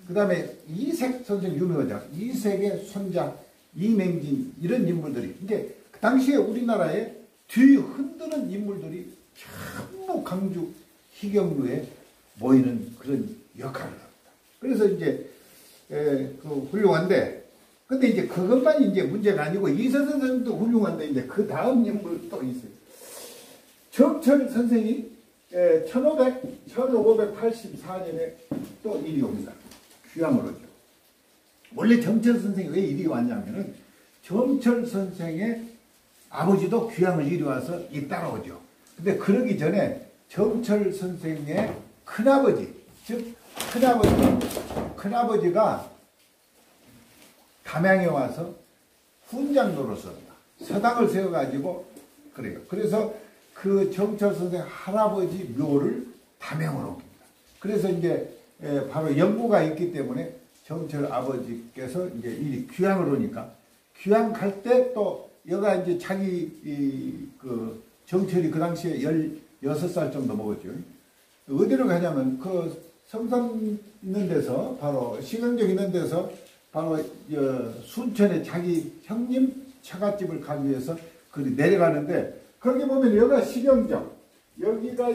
Speaker 1: 그 다음에 이색 선생 유명하죠. 이색의 손자 이맹진 이런 인물들이 이제 그 당시에 우리나라에 뒤 흔드는 인물들이 전부 강주 희경루에 모이는 그런 역할을 합니다. 그래서 이제 훌륭한데 근데 이제 그것만이 이제 문제가 아니고 이서 선생님도 훌륭한데 이제 그 다음 인물 또 있어요. 정철 선생이 1584년에 또 이리 옵니다. 귀향을 오죠. 원래 정철 선생이 왜 이리 왔냐면은 정철 선생의 아버지도 귀향을 이리 와서 따라오죠. 근데 그러기 전에 정철 선생의 큰아버지, 즉 큰아버지가 담양에 와서 훈장 노릇을 합니다. 서당을 세워가지고 그래요. 그래서 그 정철 선생 할아버지 묘를 담양으로 옵니다. 그래서 이제 바로 연고가 있기 때문에 정철 아버지께서 이제 이 귀향을 오니까 귀향 갈 때 또 여가 이제 자기 정철이 그 당시에 16살 정도 먹었죠. 어디로 가냐면 그 성산 있는 데서 바로 시강정 있는 데서 바로 순천에 자기 형님 처갓집을 가기 위해서 내려가는데 거기 보면 여기가 시경정, 여기가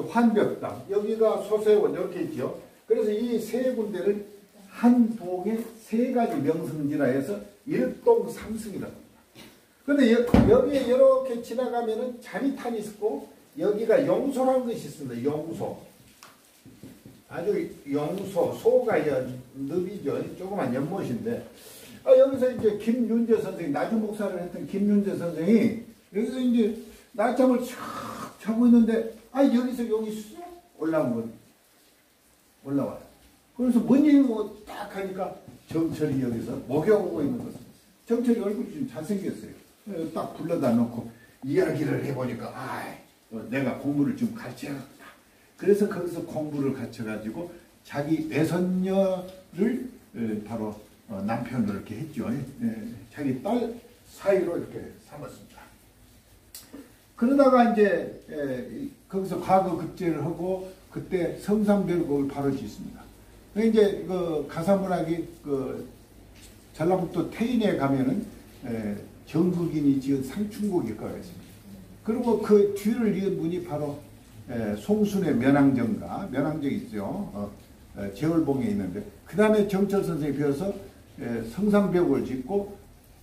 Speaker 1: 환벽당, 여기가 소세원 이렇게 있죠. 그래서 이 세 군데를 한 동에 세 가지 명승지라 해서 일동삼승이라고 합니다. 근데 여기에 이렇게 지나가면은 자리탄이 있고 여기가 용소라는 것이 있습니다. 용소. 아주 용소, 소가 늪이죠. 조그만 연못인데 여기서 이제 김윤재 선생이 나주 목사를 했던 김윤재 선생이 여기서 이제 낮잠을 촥 자고 있는데 여기서 여기 쑥 올라와요. 그래서 뭔 일이고 딱 하니까 정철이 여기서 목욕하고 있는 것입니다. 정철이 얼굴이 좀 잘생겼어요. 딱 불러다 놓고 이야기를 해보니까 내가 공부를 좀 가르쳐야겠다. 그래서 거기서 공부를 가르쳐가지고 자기 외손녀를 바로 남편으로 이렇게 했죠. 자기 딸 사이로 이렇게 삼았습니다. 그러다가 이제 거기서 과거 급제를 하고 그때 성산별곡을 바로 짓습니다. 이제 가사문학이 전라북도 태인에 가면은 정극인이 지은 상충곡일까가 있습니다. 그리고 그 뒤를 이은 분이 바로 송순의 면왕정가, 면왕정이 있죠. 제월봉에 있는데 그 다음에 정철 선생이 배워서 성산별곡을 짓고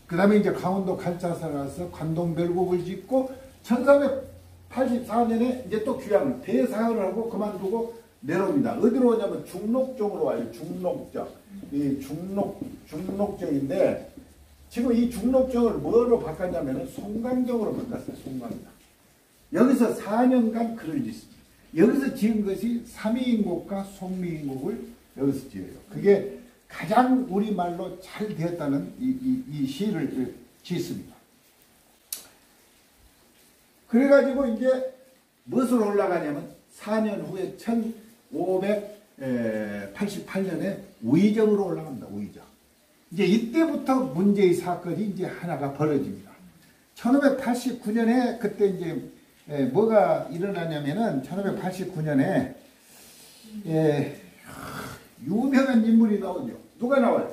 Speaker 1: 그 다음에 이제 강원도 갈차사를 가서 관동별곡을 짓고 1384년에 이제 또 귀향을 대사를 하고 그만두고 내려옵니다. 어디로 오냐면 중록정으로 와요. 중록정. 이 중록정인데 지금 이 중록정을 뭐로 바꿨냐면 송강정으로 바꿨어요. 송강정. 여기서 4년간 글을 짓습니다. 여기서 지은 것이 삼위인곡과 송미인곡을 여기서 지어요. 그게 가장 우리말로 잘 되었다는 이 시를 짓습니다. 그래가지고 이제 무엇으로 올라가냐면 4년 후에 1588년에 우의정으로 올라갑니다. 우의정. 이제 이때부터 문제의 사건이 이제 하나가 벌어집니다. 1589년에 그때 이제 뭐가 일어나냐면은 1589년에 유명한 인물이 나오죠. 누가 나와요?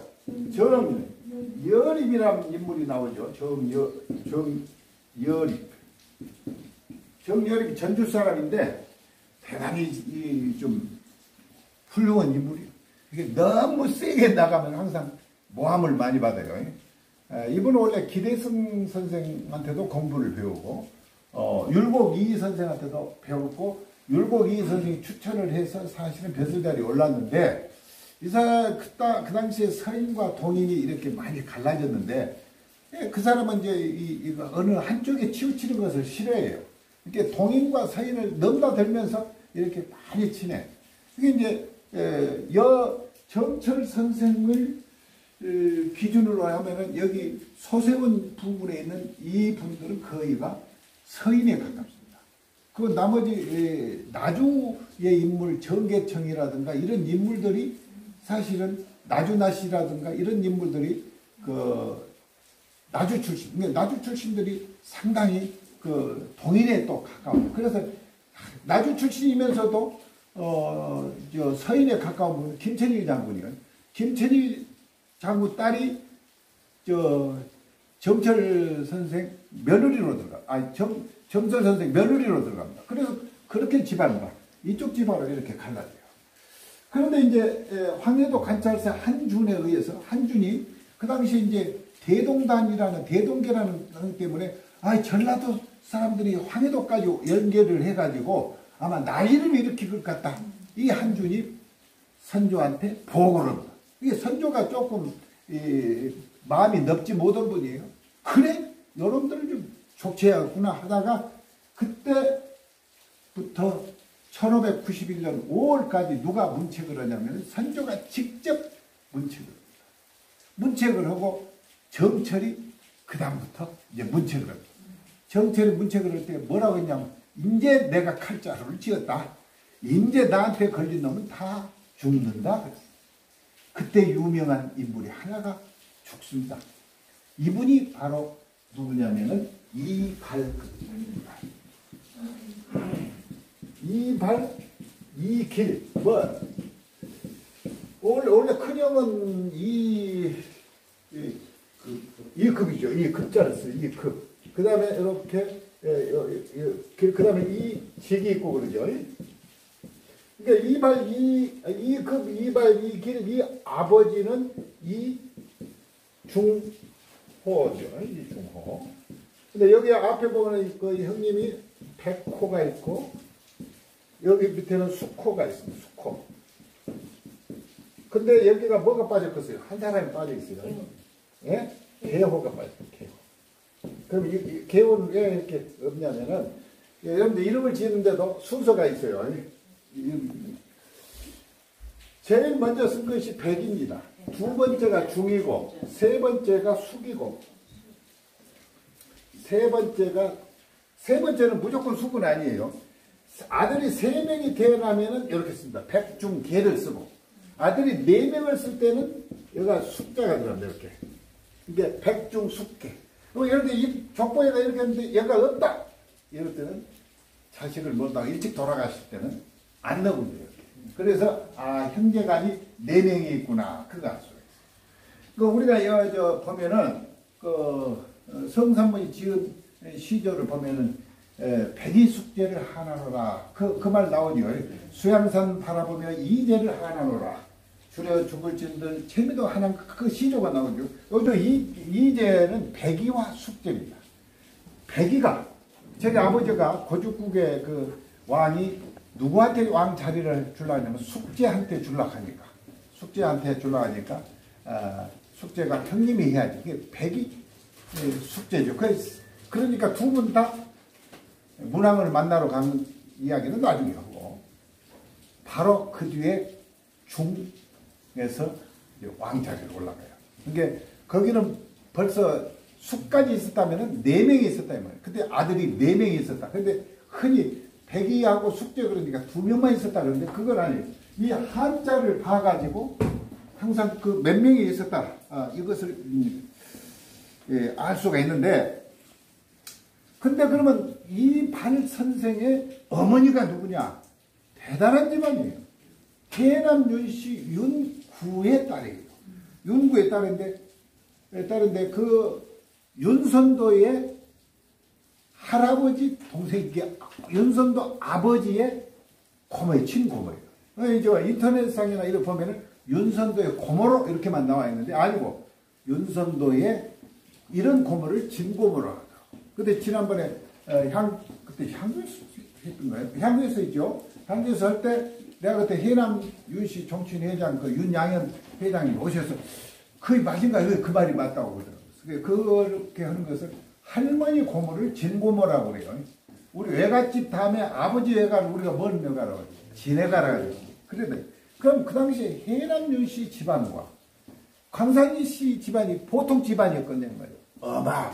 Speaker 1: 정여립이라는 인물이 나오죠. 정여립이 전주 사람인데 대단히 좀 훌륭한 인물이에요. 이게 너무 세게 나가면 항상 모함을 많이 받아요. 이분은 원래 기대승 선생한테도 공부를 배우고 율곡이 선생한테도 배웠고 율곡이 선생이 추천을 해서 사실은 벼슬자리에 올랐는데 그 당시에 서인과 동인이 이렇게 많이 갈라졌는데 그 사람은 이제 어느 한쪽에 치우치는 것을 싫어해요. 이렇게 동인과 서인을 넘나들면서 이렇게 많이 치네. 그게 이제 정철 선생을 기준으로 하면은 여기 소세원 부분에 있는 이 분들은 거의가 서인에 가깝습니다. 그 나머지 나주의 인물 정계청이라든가 이런 인물들이 사실은 나주나시라든가 이런 인물들이 그 나주 출신, 나주 출신들이 상당히 그 동인에 또 가까워요. 그래서 나주 출신이면서도 서인에 가까운 분은 김천일 장군이에요. 김천일 장군 딸이 정철 선생 며느리로 정철 선생 며느리로 들어갑니다. 그래서 그렇게 집안과 이쪽 집안으로 이렇게 갈라져요. 그런데 이제 황해도 관찰사 한준에 의해서 한준이 그 당시 이제 대동단이라는 대동계라는 것 때문에 전라도 사람들이 황해도까지 연계를 해가지고 아마 난리를 일으킬 것 같다. 이 한준이 선조한테 보고를 합니다. 이게 선조가 조금 마음이 넓지 못한 분이에요. 그래? 여러분들을 좀 족치해야겠구나 하다가 그때부터 1591년 5월까지 누가 문책을 하냐면 선조가 직접 문책을 합니다. 문책을 하고 정철이 그 다음부터 이제 문책을 합니다. 정철이 문책을 할 때 뭐라고 했냐면 이제 내가 칼자루를 찧었다. 이제 나한테 걸린 놈은 다 죽는다. 그때 유명한 인물이 하나가 죽습니다. 이분이 바로 누구냐면은 이길. 원래 큰형은 이급이죠. 이 급자를 써요. 이급. 그 다음에 이렇게, 그 다음에 이 직이 있고 그러죠. 그러니까 이급, 이길, 이 아버지는 이중호죠. 이중호. 근데 여기 앞에 보면 그 형님이 백호가 있고, 여기 밑에는 숙호가 있습니다. 숙호. 근데 여기가 뭐가 빠졌겠어요? 한 사람이 빠져 있어요. 예? 개호가 빠졌어요. 개호. 그럼 이 개호는 왜 이렇게 없냐면은, 여러분들 이름을 지었는데도 순서가 있어요. 제일 먼저 쓴 것이 백입니다. 두 번째가 중이고, 세 번째가 숙이고, 세 번째는 무조건 숙은 아니에요. 아들이 3명이 태어나면은 이렇게 씁니다. 백중계를 쓰고, 아들이 4명을 쓸 때는 여기가 숙자가 들어갑니다. 이렇게. 이게 백중숙계. 예를 들어 이 족보에가 이렇게 했는데 얘가 없다. 이럴 때는 자식을 못하고 일찍 돌아가실 때는 안 넣으면 돼요. 그래서 형제간이 4명이 있구나. 그거 알 수가 있어요. 우리가 보면은 성산문이 지은 시조를 보면은 백이숙제를 하나노라. 그 말 나오죠. 수양산 바라보며 이제를 하나노라. 줄여 죽을진들 재미도 하나. 그 시조가 나오죠. 여기도 이제는 백이와 숙제입니다. 백이가 저희 아버지가 고죽국에 왕이 누구한테 왕 자리를 주려고 하냐면 숙제한테 주려고 하니까. 숙제한테 주려고 하니까 숙제가 형님이 해야지. 그게 백이 숙제죠. 그러니까 두 분 다 문왕을 만나러 간 이야기는 나중에 하고 바로 그 뒤에 중에서 왕자리로 올라가요. 그러니까 거기는 벌써 숙까지 있었다면 4명이 있었다 이 말이에요. 근데 아들이 4명이 있었다. 근데 흔히 백이하고 숙제 그러니까 2명만 있었다 그러는데 그건 아니에요. 이 한자를 봐가지고 항상 그 몇 명이 있었다 이것을 알 수가 있는데, 근데 그러면 이발 선생의 어머니가 누구냐? 대단한 집안이에요. 해남 윤씨 윤구의 딸이에요. 윤구의 딸인데 그 윤선도의 할아버지 동생이 윤선도 아버지의 고모예요. 친고모예요. 이제 인터넷상이나 이렇게 보면은 윤선도의 고모로 이렇게만 나와 있는데 아니고 윤선도의 이런 고모를 진고모로 하더라고. 근데 지난번에 그때 향교에서 했던가요? 향교에서 있죠. 향교에서 할 때 내가 그때 해남 윤씨 정치인회장 그 윤양현 회장이 오셔서 거의 맞은가 그 말이 맞다고 그러더라고요. 그렇게 하는 것을 할머니 고모를 진고모라고 그래요. 우리 외갓집 다음에 아버지 외가를 우리가 뭔 외가라고 하죠? 진외가라고 하죠. 그런데 그럼 그 당시에 해남 윤씨 집안과 광산리 씨 집안이 보통 집안이었거든요. 어마어마.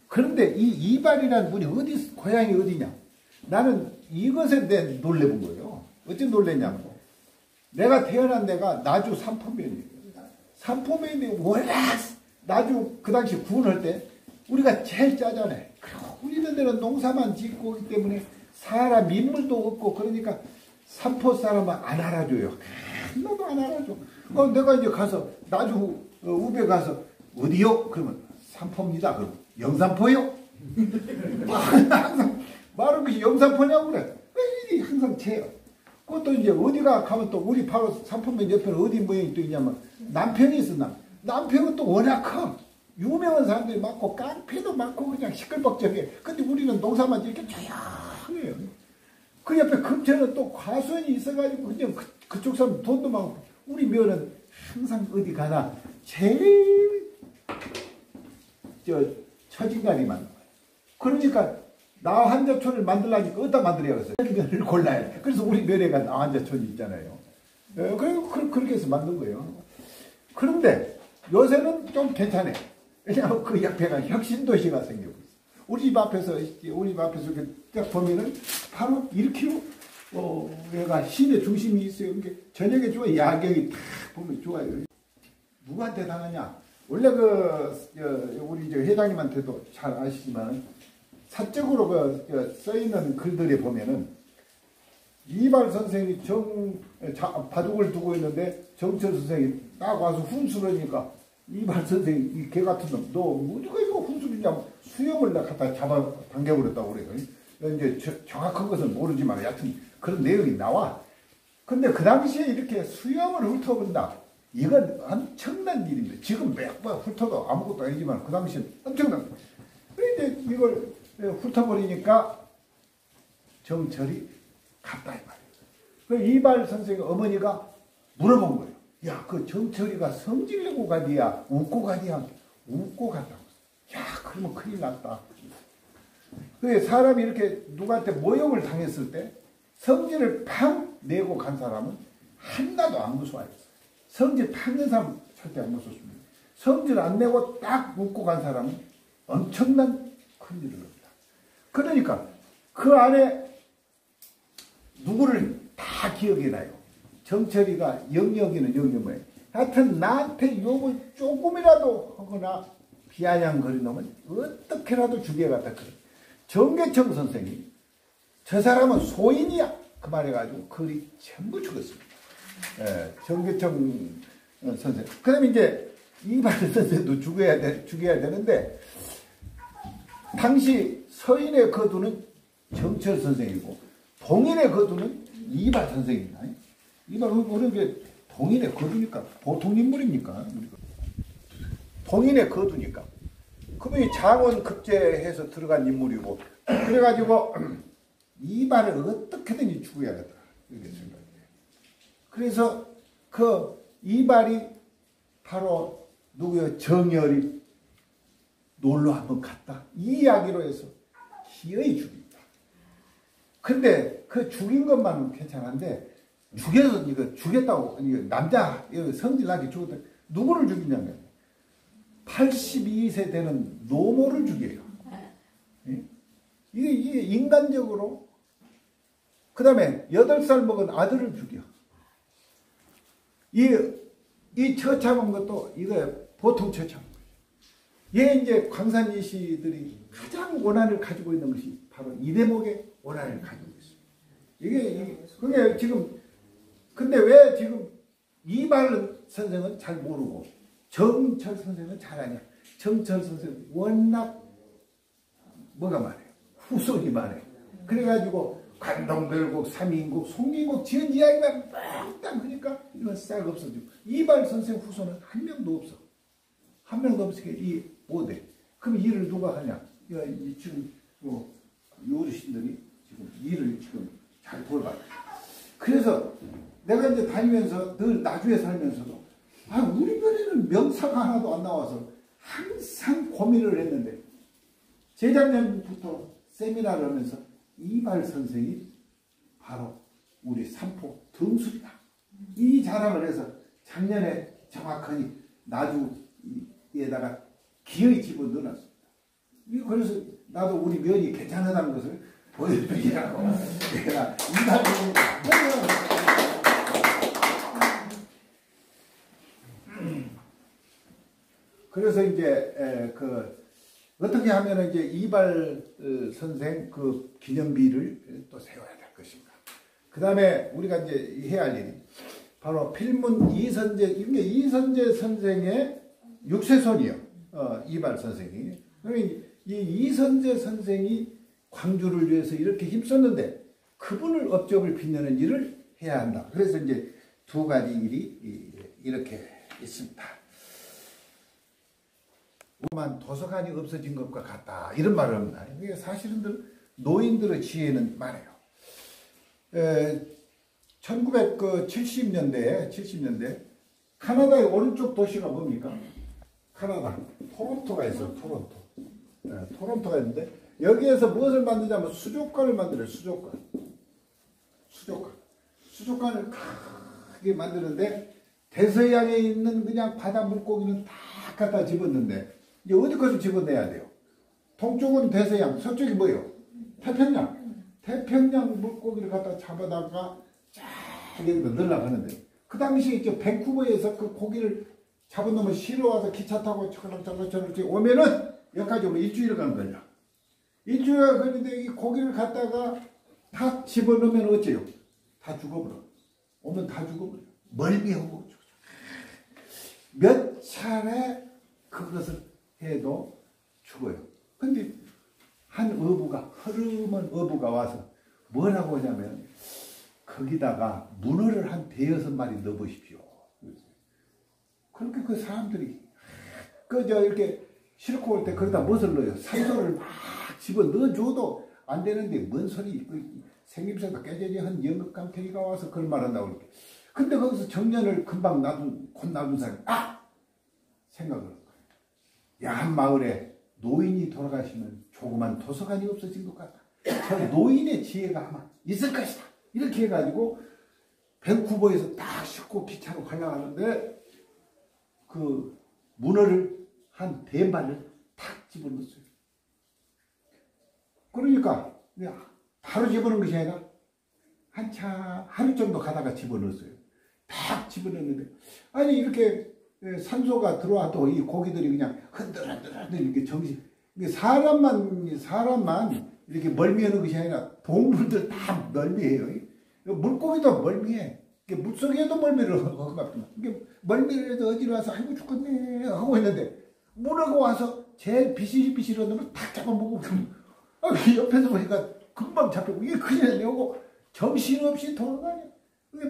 Speaker 1: 그런데 이 이발이라는 분이 고향이 어디냐? 나는 이것에 대해 놀래본 거예요. 어찌 놀랬냐면, 내가 태어난 데가 나주 삼포면이에요. 삼포면이 워낙 나주 그 당시 구원할 때 우리가 제일 짜잖아요. 그리고 우리는 데는 농사만 짓고 오기 때문에 사람 인물도 없고 그러니까 삼포 사람은 안 알아줘요. 하나도 안 알아줘. 내가 이제 가서 나주 우배 가서 어디요? 그러면 삼포입니다. 그럼 영산포요? 항상 말은 그 영산포냐고 그래. 항상 채요. 그것도 이제 어디가 가면 또 우리 바로 삼포면 옆에는 어디 모양이 또 있냐면 남평이 있어. 남평은 또 워낙 커. 유명한 사람들이 많고 깡패도 많고 그냥 시끌벅적해. 근데 우리는 농사만 이렇게 조용해요. 그 옆에 근처는 또 과수원이 있어가지고 그냥 그쪽 사람 돈도 많고 우리 면은 항상 어디 가나 제일 처진간이 많은 거예요. 그러니까 나환자촌을 만들려니까 어디다 만들어야겠어요? 면을 골라야 돼. 그래서 우리 면에가 나환자촌이 있잖아요. 그리고 그렇게 해서 만든 거예요. 그런데 요새는 좀 괜찮아요. 왜냐하면 그 옆에가 혁신도시가 생기고 있어요. 우리 집 앞에서 이렇게 딱 보면은 바로 1km 얘가 시내 중심이 있어요. 그러니까 저녁에 좋아. 야경이 딱 보면 좋아요. 누구한테 당하냐? 원래 우리 회장님한테도 잘 아시지만 사적으로 써있는 글들에 보면은 이발 선생이 바둑을 두고 있는데 정철 선생이 딱 와서 훈수를 하니까 이발 선생이 개 같은 놈, 너 어디가 이거 훈수냐? 수염을 갖다 잡아 당겨버렸다고 그래요. 이제 정확한 것은 모르지만 여하튼 그런 내용이 나와. 근데 그 당시에 이렇게 수염을 훑어본다. 이건 엄청난 일입니다. 지금 몇 번 훑어도 아무것도 아니지만 그 당시엔 엄청난. 그런데 이제 이걸 훑어버리니까 정철이 갔다 이 말이에요. 이발 선생의 어머니가 물어본 거예요. 야, 그 정철이가 성질내고 가디야? 웃고 가디야? 웃고 간다고. 야, 그러면 큰일 났다. 그 사람이 이렇게 누구한테 모욕을 당했을 때 성질을 팍 내고 간 사람은 하나도 안 무서워요. 성질 팍 낸 사람은 절대 안 무섭습니다. 성질 안 내고 딱 웃고 간 사람은 엄청난 큰일을 합니다. 그러니까 그 안에 누구를 다 기억이 나요. 정철이가 영역이는 영역 뭐예요. 하여튼 나한테 욕을 조금이라도 하거나 비아냥거리는 놈은 어떻게라도 죽여갔다 그래. 정계청 선생이 저 사람은 소인이야 그 말해가지고 그리 전부 죽었습니다. 정계청 선생. 그럼 이제 이발 선생도 죽여야 되는데 당시 서인의 거두는 정철 선생이고 동인의 거두는 이발 선생입니다. 이발 우리 게 동인의 거두니까 보통 인물입니까? 동인의 거두니까. 그분이 장원 급제해서 들어간 인물이고 그래가지고 이발을 어떻게든지 죽여야겠다 이렇게 생각해요. 그래서 그 이발이 바로 누구요? 정열이 놀러 한번 갔다 이 이야기로 해서 기어이 죽인다. 근데 그 죽인 것만은 괜찮은데 죽여서 이거 죽였다고 이거 남자 이거 성질나게 죽었다. 누구를 죽이냐면 82세 되는 노모를 죽여요. 예? 이게 인간적으로. 그 다음에 8살 먹은 아들을 죽여. 이 처참한 것도 이거 보통 처참한 거예요. 얘 이제 광산이 씨들이 가장 원한을 가지고 있는 것이 바로 이 대목의 원한을 가지고 있어요. 그게 지금 근데 왜 지금 이발 선생은 잘 모르고 정철 선생은 잘 아냐. 정철 선생은 워낙 뭐가 많아요. 후손이 많아요. 그래가지고 관동별국, 삼인국, 송인국 지은 이야기만 빡딱 하니까 이건 싹 없어지고 이발 선생 후손은 한 명도 없어. 한 명도 없으니까 이 못해. 그럼 일을 누가 하냐? 지금 어르신들이 지금 일을 지금 잘 돌봐요. 그래서 내가 이제 다니면서 늘 나주에 살면서도 우리 편에는 명사가 하나도 안 나와서 항상 고민을 했는데 재작년부터 세미나를 하면서 이발 선생이 바로 우리 삼포 등술이다. 이 자랑을 해서 작년에 정확하게 나주에다가 기어이 집어넣어놨습니다. 그래서 나도 우리 면이 괜찮다는 것을 보여드리라고 내가 이발을 그래서 이제 어떻게 하면 이제 이발 선생 그 기념비를 또 세워야 될 것인가. 그 다음에 우리가 이제 해야 할 일이 바로 필문 이선재, 이게 이선재 선생의 육세손이요. 이발 선생이. 이 이선재 선생이 광주를 위해서 이렇게 힘썼는데 그분을 업적을 빛내는 일을 해야 한다. 그래서 이제 두 가지 일이 이렇게 있습니다. 만 도서관이 없어진 것과 같다 이런 말을 합니다. 이게 사실은 노인들의 지혜는 많아요. 1970년대 카나다의 오른쪽 도시가 뭡니까? 카나다 토론토가 있어요. 토론토가 있는데 여기에서 무엇을 만드냐면 수족관을 만들어요. 수족관을 크게 만드는데 대서양에 있는 그냥 바다 물고기는 다 갖다 집었는데 이제 어디까지 집어내야 돼요? 동쪽은 대서양, 서쪽이 뭐예요? 태평양 물고기를 갖다 잡아다가 쫙 여기다 넣으려고 그 당시에 이제 밴쿠버에서 그 고기를 잡아놓으면 실어 와서 기차 타고 저렇게 오면은 여기까지 오면 일주일간 걸려. 일주일간 걸리는데 이 고기를 갖다가 다 집어넣으면 어째요? 다 죽어버려. 오면 다 죽어버려. 멀미하고 몇 차례 그것을 해도 죽어요. 근데 한 어부가, 흐름은 어부가 와서 뭐라고 하냐면 거기다가 문어를 한 5-6마리 넣어보십시오. 그렇게 그 사람들이 이렇게 싣고 올 때 거기다 무엇을 넣어요? 산소를 막 집어 넣어줘도 안 되는데 뭔 소리, 생김새가 깨져지 한 연극감태기가 와서 그런 말 한다고 그렇게. 근데 거기서 정년을 금방 곧 놔둔 사람이 생각을 한 거예요. 야한 마을에 노인이 돌아가시면 조그만 도서관이 없어진 것 같다. 저 노인의 지혜가 아마 있을 것이다. 이렇게 해가지고 밴쿠버에서 딱 싣고 기차로 가려고 하는데 그 문어를 한 4마리를 탁 집어넣었어요. 그러니까 바로 집어넣은 것이 아니라 한참 하루 정도 가다가 집어넣었어요. 탁 집어넣었는데 아니 이렇게 산소가 들어와도 이 고기들이 그냥 흔들흔들 이렇게 사람만 이렇게 멀미하는 것이 아니라 동물들 다 멀미해요. 물고기도 멀미해. 물속에도 멀미를 하고 같구나. 멀미를 해서 어지러워서 아이고 죽겠네 하고 있는데 문어가 와서 제일 비실비실한 놈을 탁 잡아먹고 옆에서 보니까 금방 잡히고 이게 큰일 나고 정신없이 돌아다녀.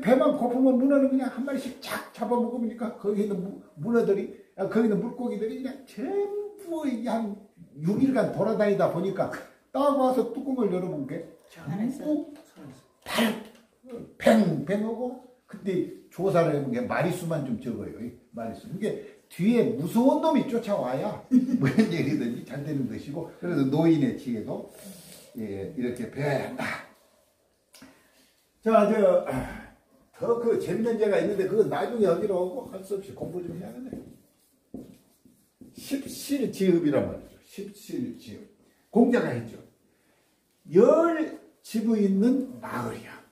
Speaker 1: 배만 고프면 문어는 그냥 한 마리씩 쫙 잡아먹으니까 거기 있는 문어들이 거기 있는 물고기들이 그냥 전부 한 6일간 돌아다니다 보니까 딱 와서 뚜껑을 열어본 게 전부 팽팽하고 근데 조사를 해본 게 마리수만 좀 적어요. 마리수. 이게 뒤에 무서운 놈이 쫓아와야 뭔 얘기든지 잘 되는 것이고 그래서 노인의 지혜도 예, 이렇게 배워야 한다. 자, 더 그 재밌는 예가 있는데 그건 나중에 어디로 오고 할 수 없이 공부 좀 해야겠네. 십실지읍이란 말이죠. 십실지읍. 공자가 했죠. 10집이 있는 마을이야.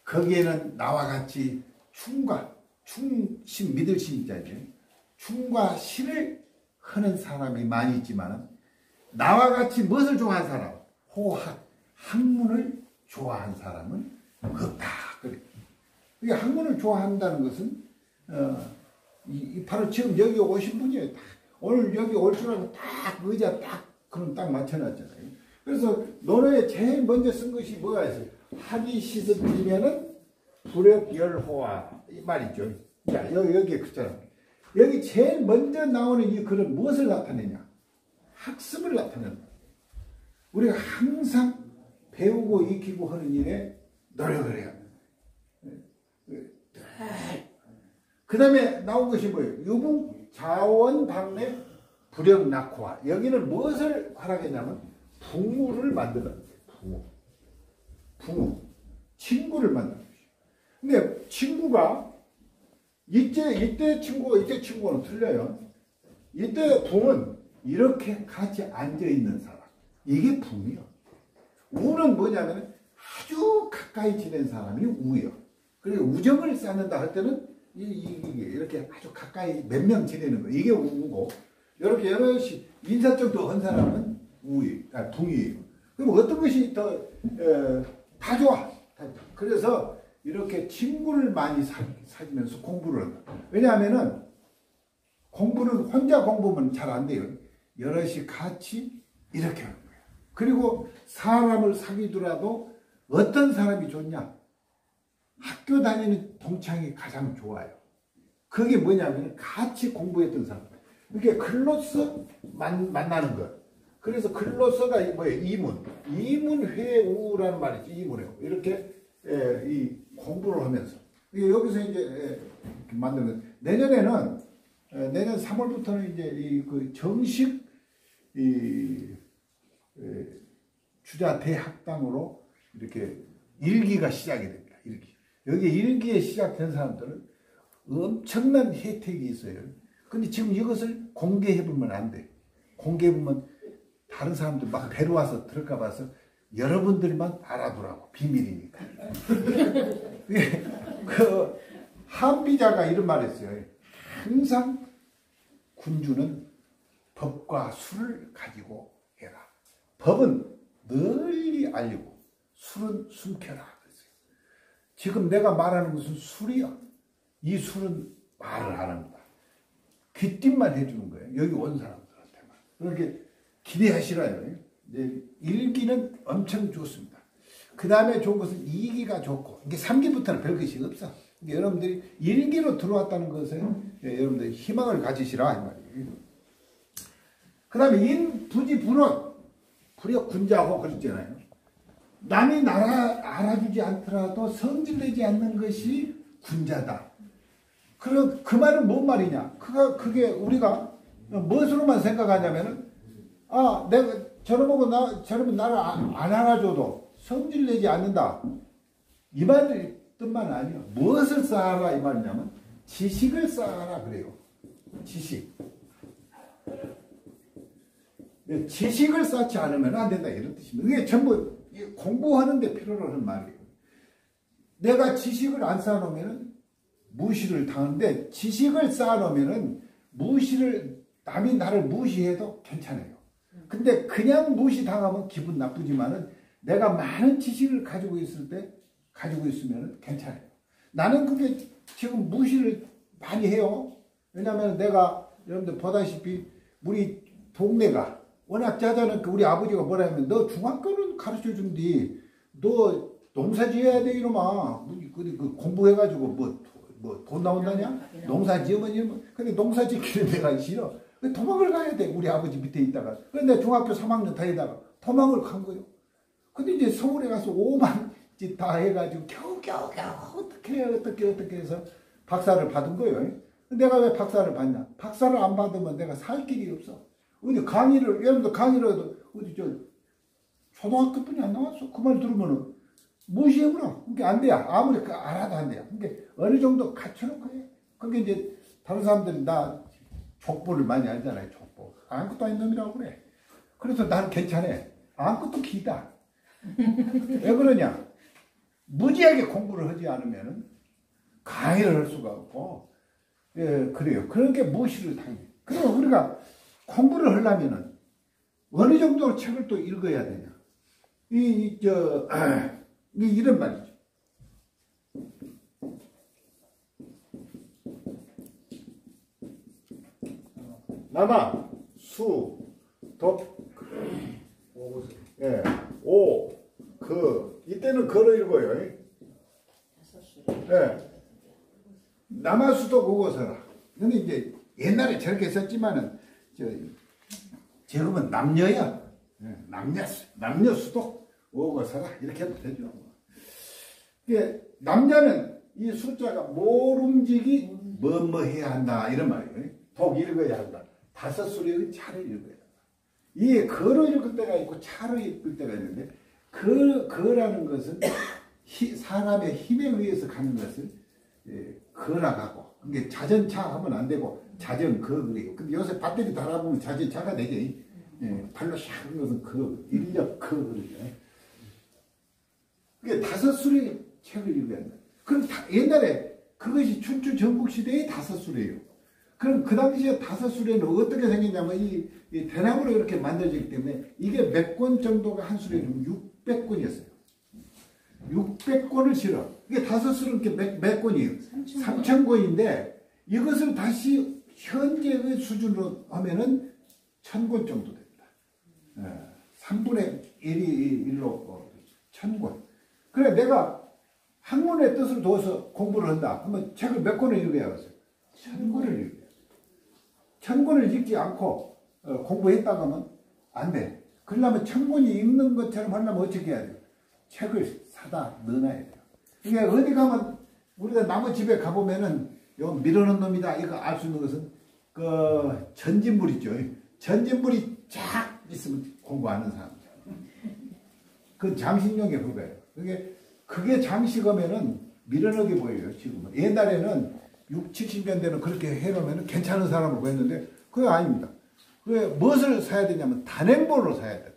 Speaker 1: 거기에는 나와 같이 충심 믿을 심자죠. 충과 실을 하는 사람이 많이 있지만 나와 같이 무엇을 좋아하는 사람? 호학, 학문을 좋아하는 사람은 없다. 그래. 이게 학문을 좋아한다는 것은 바로 지금 여기 오신 분이에요. 오늘 여기 올 줄 알고 딱 의자 그럼 딱 맞춰놨잖아요. 그래서 논어에 제일 먼저 쓴 것이 뭐가 있어요? 학이 시습이면은 불역열호화 이 말이죠. 자, 여기에 그잖아. 여기 제일 먼저 나오는 이 글은 무엇을 나타내냐? 학습을 나타낸다. 우리가 항상 배우고 익히고 하는 일에 노력을 해야 합니다. 그 다음에 나온 것이 뭐예요? 유붕 자원방래 불역낙호화. 여기는 무엇을 활약했냐면 붕우를 만들었어요. 붕우. 친구를 만드는 것이죠. 근데 친구가 이때 친구는 틀려요. 이때 붕은 이렇게 같이 앉아있는 사람. 이게 붕이요. 우는 뭐냐면 아주 가까이 지낸 사람이 우요. 그리고 우정을 쌓는다 할 때는 이게 이렇게 아주 가까이 몇 명 지내는 거. 이게 우고 이렇게 여럿이 인사적도 한 사람은 붕이에요. 그럼 어떤 것이 다 좋아. 그래서 이렇게 친구를 많이 사귀면서 공부를 한다. 왜냐하면은 공부는 혼자 공부면 잘 안 돼요. 여럿이 같이 이렇게 하는 거예요. 그리고 사람을 사귀더라도 어떤 사람이 좋냐? 학교 다니는 동창이 가장 좋아요. 그게 뭐냐면 같이 공부했던 사람. 이게 글로서 만나는 것. 그래서 글로서가 뭐예요? 이문회우라는 말이죠. 이문회우. 이렇게 이 공부를 하면서 여기서 이제 만드는 내년 3월부터는 이제 그 정식 주자 대학당으로 이렇게 일기가 시작이 됩니다. 여기 일기에 시작된 사람들은 엄청난 혜택이 있어요. 근데 지금 이것을 공개해보면 안 돼. 공개해보면 다른 사람들 막 데려와서 들어가 봐서 여러분들만 알아두라고. 비밀이니까. 그 한비자가 이런 말을 했어요. 항상 군주는 법과 술을 가지고 해라. 법은 널리 알리고 술은 숨겨라. 그랬어요. 지금 내가 말하는 것은 술이야. 이 술은 말을 안 합니다. 귀띔만 해주는 거예요. 여기 온 사람들한테만. 그렇게 기대하시라요. 이제 1기는 엄청 좋습니다. 그 다음에 좋은 것은 2기가 좋고, 이게 3기부터는 별 것이 없어. 여러분들이 1기로 들어왔다는 것에 여러분들이 희망을 가지시라. 이 말이에요. 그 다음에 인부지분원. 불역 군자호 그랬잖아요. 남이 알아주지 않더라도 성질내지 않는 것이 군자다. 그 말은 뭔 말이냐? 그게 우리가 무엇으로만 생각하냐면은, 내가 저놈은 나를 안 알아줘도 성질내지 않는다. 이 말 뜻만 아니에요. 무엇을 쌓아라 이 말이냐면 지식을 쌓아라 그래요. 지식을 쌓지 않으면 안 된다 이런 뜻입니다. 이게 전부 공부하는 데 필요로 하는 말이에요. 내가 지식을 안 쌓아놓으면 무시를 당하는데 지식을 쌓아놓으면 남이 나를 무시해도 괜찮아요. 근데 그냥 무시당하면 기분 나쁘지만은 내가 많은 지식을 가지고 있으면 괜찮아요. 나는 그게 지금 무시를 많이 해요. 왜냐하면 내가 여러분들 보다시피 우리 동네가 워낙 짜자는 우리 아버지가 뭐라 하면 너 중학교는 가르쳐 준디 너 농사 지어야 돼 이놈아. 그 공부해가지고 뭐 돈 나온다냐? 농사 지으면 이러면 근데 농사 짓기는 내가 싫어. 도망을 가야 돼. 우리 아버지 밑에 있다가. 그런데 중학교 3학년 다니다가 도망을 간 거예요. 근데 이제 서울에 가서 5만 지 다 해가지고 겨우겨우 어떻게 해서 박사를 받은 거예요. 내가 왜 박사를 받냐? 박사를 안 받으면 내가 살 길이 없어. 어디 강의를, 여러분들 강의를 해도 어디 초등학교 뿐이 안 나왔어. 그 말 들으면은 무시해버려. 그게 안 돼요. 아무리 알아도 안 돼요. 그게 어느 정도 갖춰놓고 해. 그게 이제 다른 사람들이 나 족보를 많이 알잖아요. 족보. 아무것도 아닌 놈이라고 그래. 그래서 나는 괜찮아. 아무것도 기다. 왜 그러냐? 무지하게 공부를 하지 않으면은 강의를 할 수가 없고, 예, 그래요. 그런 게 무시를 당해. 그래서 우리가 공부를 하려면은 어느 정도 책을 또 읽어야 되냐. 이런 말이죠. 남아, 수, 독, 예, 오, 이때는 거를 읽어요. 예. 남아수도 국어서라. 근데 이제 옛날에 저렇게 썼지만은, 지금은 남녀야. 예, 남녀수도 국어서라. 이렇게 해도 되죠. 이게 남자는 이 숫자가 모름지기 뭐뭐 해야 한다. 이런 말이에요. 독 읽어야 한다. 다섯 수레의 차를 읽어야 한다. 이게 거를 읽을 때가 있고 차를 읽을 때가 있는데, 거라는 것은 사람의 힘에 의해서 가는 것을 거라고. 그게 자전차 하면 안 되고 자전거 그래요. 근데 요새 배터리 달아보면 자전차가 되지. 발로 샥 하는 것은 인력 그러죠. 그게 다섯 수레의 책을 읽어야 한다. 그럼 옛날에 그것이 춘추 전국시대의 다섯 수레예요. 그럼 그 당시에 다섯 수레는 어떻게 생겼냐면 이 대나무로 이렇게 만들어지기 때문에 이게 몇 권 정도가 한 수레는 600권이었어요. 600권을 실어. 이게 다섯 수레는 몇 권이에요? 3,000권인데 이것을 다시 현재의 수준으로 하면은 1,000권 정도 됩니다. 3분의 1로 1,000권. 그래 내가 학문의 뜻을 둬서 공부를 한다. 그러면 책을 몇 권을 읽어야겠어요? 1,000권을 읽어야 돼. 1,000권을 읽지 않고 공부했다고 하면 안 돼. 그러려면 1,000권이 읽는 것처럼 하려면 어떻게 해야 돼요? 책을 사다 넣어놔야 돼요. 이게 어디 가면 우리가 나무 집에 가보면은 요 밀어놓은 놈이다 이거 알 수 있는 것은 그 전진물 있죠. 전진물이 쫙 있으면 공부하는 사람. 그 장식용의 그거예요. 그게 장식하면은 밀어넣게 보여요. 지금은. 옛날에는 6, 70년대는 그렇게 해놓으면 괜찮은 사람을 구했는데 그게 아닙니다. 그게 무엇을 사야 되냐면 단행본으로 사야 돼.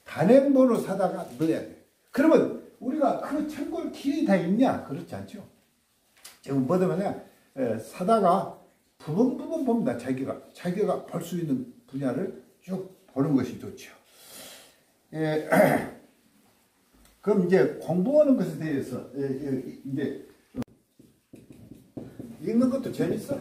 Speaker 1: 단행본으로 사다가 넣어야 돼. 그러면 우리가 그 천권 길이 다 있냐? 그렇지 않죠. 지금 뭐냐면 사다가 부분 봅니다. 자기가 볼 수 있는 분야를 쭉 보는 것이 좋죠. 그럼 이제 공부하는 것에 대해서 이제 읽는 것도 재밌어.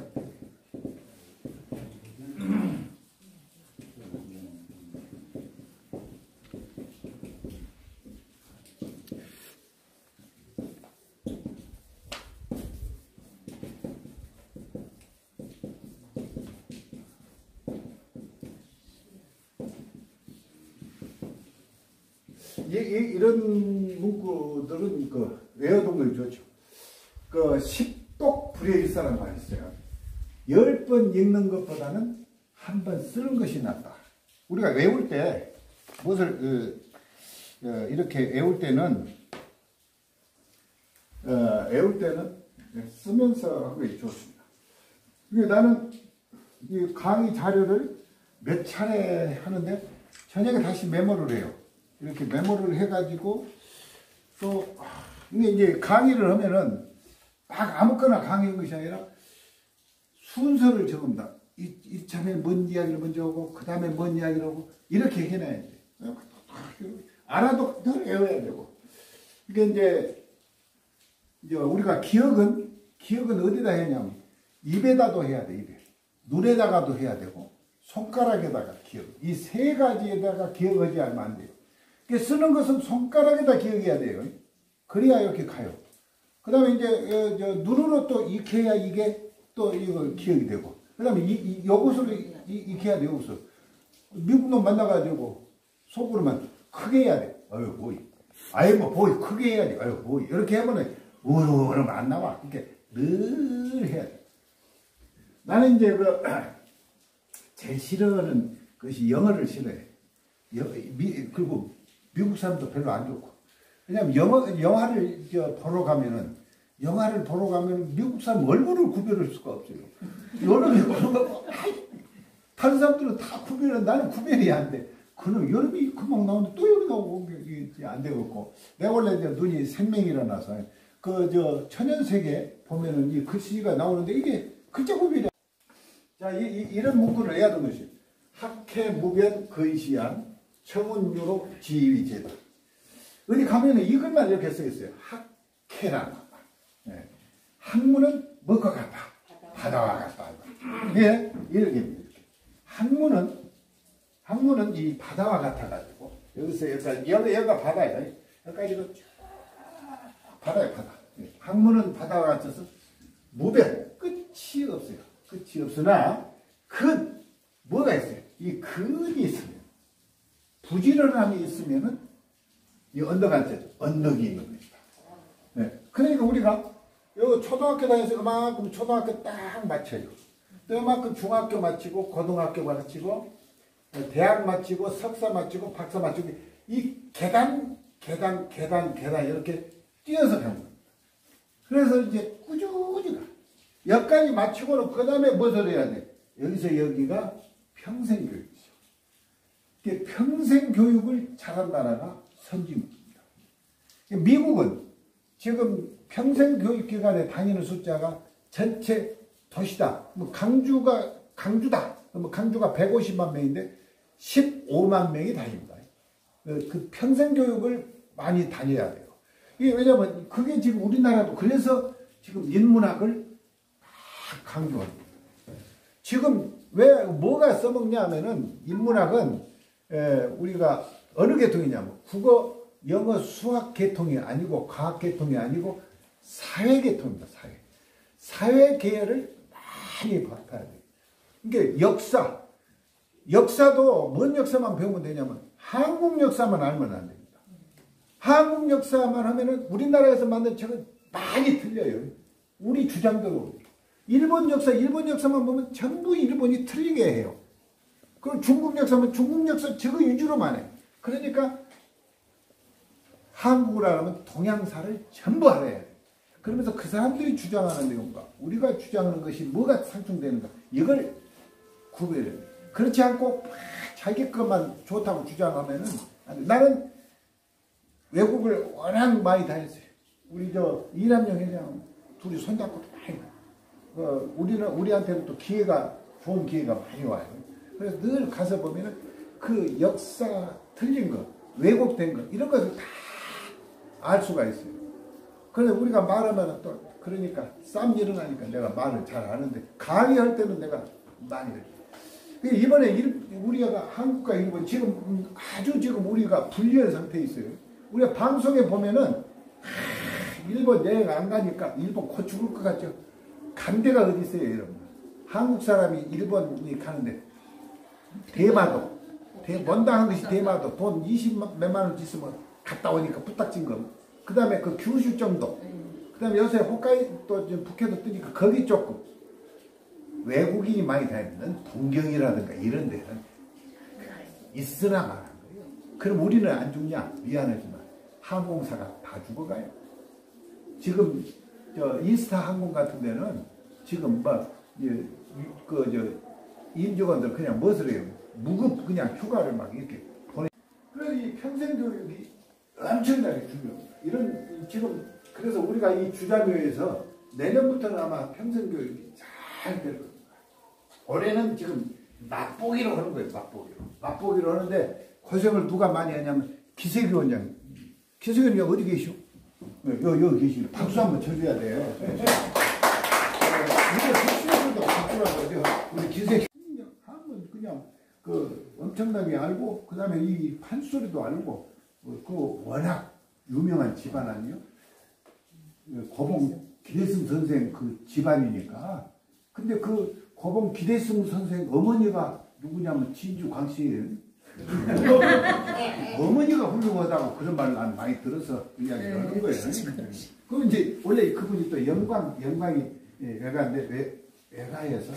Speaker 1: 이런 문구들은 외워두는 게 좋죠. 십독 불여일사라는 말이 있어요. 10번 읽는 것보다는 한 번 쓰는 것이 낫다. 우리가 외울 때 무엇을 이렇게 외울 때는 쓰면서 하는 게 좋습니다. 나는 이 강의 자료를 몇 차례 하는데 저녁에 다시 메모를 해요. 이렇게 메모를 해가지고 또 이게 이제 강의를 하면은 막 아무거나 강의한 것이 아니라 순서를 적습니다. 이참에 뭔 이야기를 먼저 하고 그 다음에 뭔 이야기를 하고 이렇게 해놔야 돼. 알아도 더 외워야 되고. 이게 이제 우리가 기억은 어디다 해냐면 입에다도 해야 돼. 입에. 눈에다가도 해야 되고 손가락에다가 기억. 이 세 가지에다가 기억하지 않으면 안 돼요. 쓰는 것은 손가락에다 기억해야 돼요. 그래야 이렇게 가요. 그 다음에 이제 눈으로 또 익혀야 이게 또 이거 기억이 되고. 그 다음에 요것으로 익혀야 돼요. 요것을. 미국 놈 만나가지고 속으로만 크게 해야 돼. 어휴 보이. 아예 뭐 보이 크게 해야 돼. 어휴 보이. 이렇게 하면은 우르르 안 나와. 이렇게 늘 해야 돼. 나는 이제 그 제일 싫어하는 것이 영어를 싫어해. 그리고 미국 사람도 별로 안 좋고. 왜냐면 영화를 보러 가면은 미국 사람 얼굴을 구별할 수가 없어요. 여름에 다른 사람들은 다 구별해. 나는 구별이 안 돼. 그럼 여름이 금방 나오는데 또 여기 나오고 이게 안 되겠고. 내가 원래 이제 눈이 생명이라서 천연세계 보면은 이 글씨가 나오는데 이게 글자 구별이. 자, 이런 문구를 해야 되는 것이 학해무변 거의시한 청운유로 지위제다. 어디 가면은 이것만 이렇게 써 있어요. 학해란 네. 학문은 뭐가 같다. 바다와 같다. 예, 이렇게. 학문은 이 바다와 같아가지고 여기서 여기가 바다예요. 여기까지도 바다야 바다. 학문은 바다와 같아서 무변 끝이 없어요. 끝이 없으나 뭐가 있어요? 이 근이 있으면 부지런함이 있으면은 이 언덕한테 언덕이 있는 겁니다. 네. 그러니까 우리가 요 초등학교 다녀서 그만큼 초등학교 딱 마쳐요. 또 그만큼 중학교 마치고 고등학교 마치고 대학 마치고 석사 마치고 박사 마치고 이 계단 이렇게 뛰어서 가는 겁니다. 그래서 이제 꾸준히 가. 여기까지 마치고는 그 다음에 무엇을 해야 돼? 여기서 여기가 평생교육이죠. 평생교육을 잘한 나라가 선진국입니다. 미국은 지금 평생교육기관에 다니는 숫자가 전체 도시다. 강주다. 강주가 150만 명인데 15만 명이 다닙니다. 그 평생교육을 많이 다녀야 돼요. 이게 왜냐면 그게 지금 우리나라도 그래서 지금 인문학을 막 강조합니다. 지금 왜 뭐가 써먹냐 하면은 인문학은 우리가 어느 계통이냐면 국어, 영어, 수학 계통이 아니고 과학 계통이 아니고 사회 계통입니다. 사회 계열을 많이 봐야 돼요. 그러니까 역사도 뭔 역사만 배우면 되냐면 한국 역사만 알면 안 됩니다. 한국 역사만 하면은 우리나라에서 만든 책은 많이 틀려요. 우리 주장대로. 일본 역사만 보면 전부 일본이 틀리게 해요. 그리고 중국 역사면 중국 역사 저거 위주로만 해. 그러니까 한국을 알면 동양사를 전부 알아야 돼. 그러면서 그 사람들이 주장하는 내용과 우리가 주장하는 것이 뭐가 상충되는가 이걸 구별해야 돼. 그렇지 않고 자기 것만 좋다고 주장하면은 나는 외국을 워낙 많이 다녔어요. 우리 이남영 회장 둘이 손잡고 많이 가요. 우리한테는 또 좋은 기회가 많이 와요. 그래서 늘 가서 보면은 그 역사 틀린 거, 왜곡된 거 이런 것을 다 알 수가 있어요. 그런데 우리가 말하면 또 그러니까 싸움 일어나니까 내가 말을 잘 하는데 강의할 때는 내가 많이 해요. 이번에 우리가 한국과 일본 지금 우리가 불리한 상태에 있어요. 우리가 방송에 보면은 일본 여행 안 가니까 일본 곧 죽을 것 같죠. 간 데가 어디 있어요, 여러분? 한국 사람이 일본이 가는데 대마도 원당한 것이 대마도 돈 20몇만 원 있으면 갔다 오니까 부탁진 거. 그 다음에 그 규슈 정도. 그 다음에 요새 홋카이도 북해도 뜨니까 거기 조금. 외국인이 많이 다니는 동경이라든가 이런 데는 있으나 말한 거예요. 그럼 우리는 안 죽냐? 미안하지만 항공사가 다 죽어가요. 지금 인스타 항공 같은 데는 지금 임직원들 그냥 무엇을 해요? 무급 그냥 휴가를 막 이렇게 보내. 그래서 이 평생교육이 엄청나게 중요합니다. 그래서 우리가 이 주자묘에서 내년부터는 아마 평생교육이 잘 될 겁니다. 올해는 지금 맛보기로 하는 거예요. 맛보기로 하는데 고생을 누가 많이 하냐면 기세위원장. 기세위원장 어디 계시오? 여기 계시오. 박수 한번 쳐줘야 돼요. 이게 박수라고 하죠. 우리 기세위원장 하면 그냥 엄청나게 알고 그 다음에 이 판소리도 알고 워낙 유명한 집안 아니에요? 고봉 기대승 선생 그 집안이니까. 근데 그 고봉 기대승 선생 어머니가 누구냐면 진주 광씨예요. 어머니가 훌륭하다고 그런 말을 난 많이 들어서 이야기를 하는 거예요. 그럼 이제 원래 그분이 또 영광이 외가인데 외가에서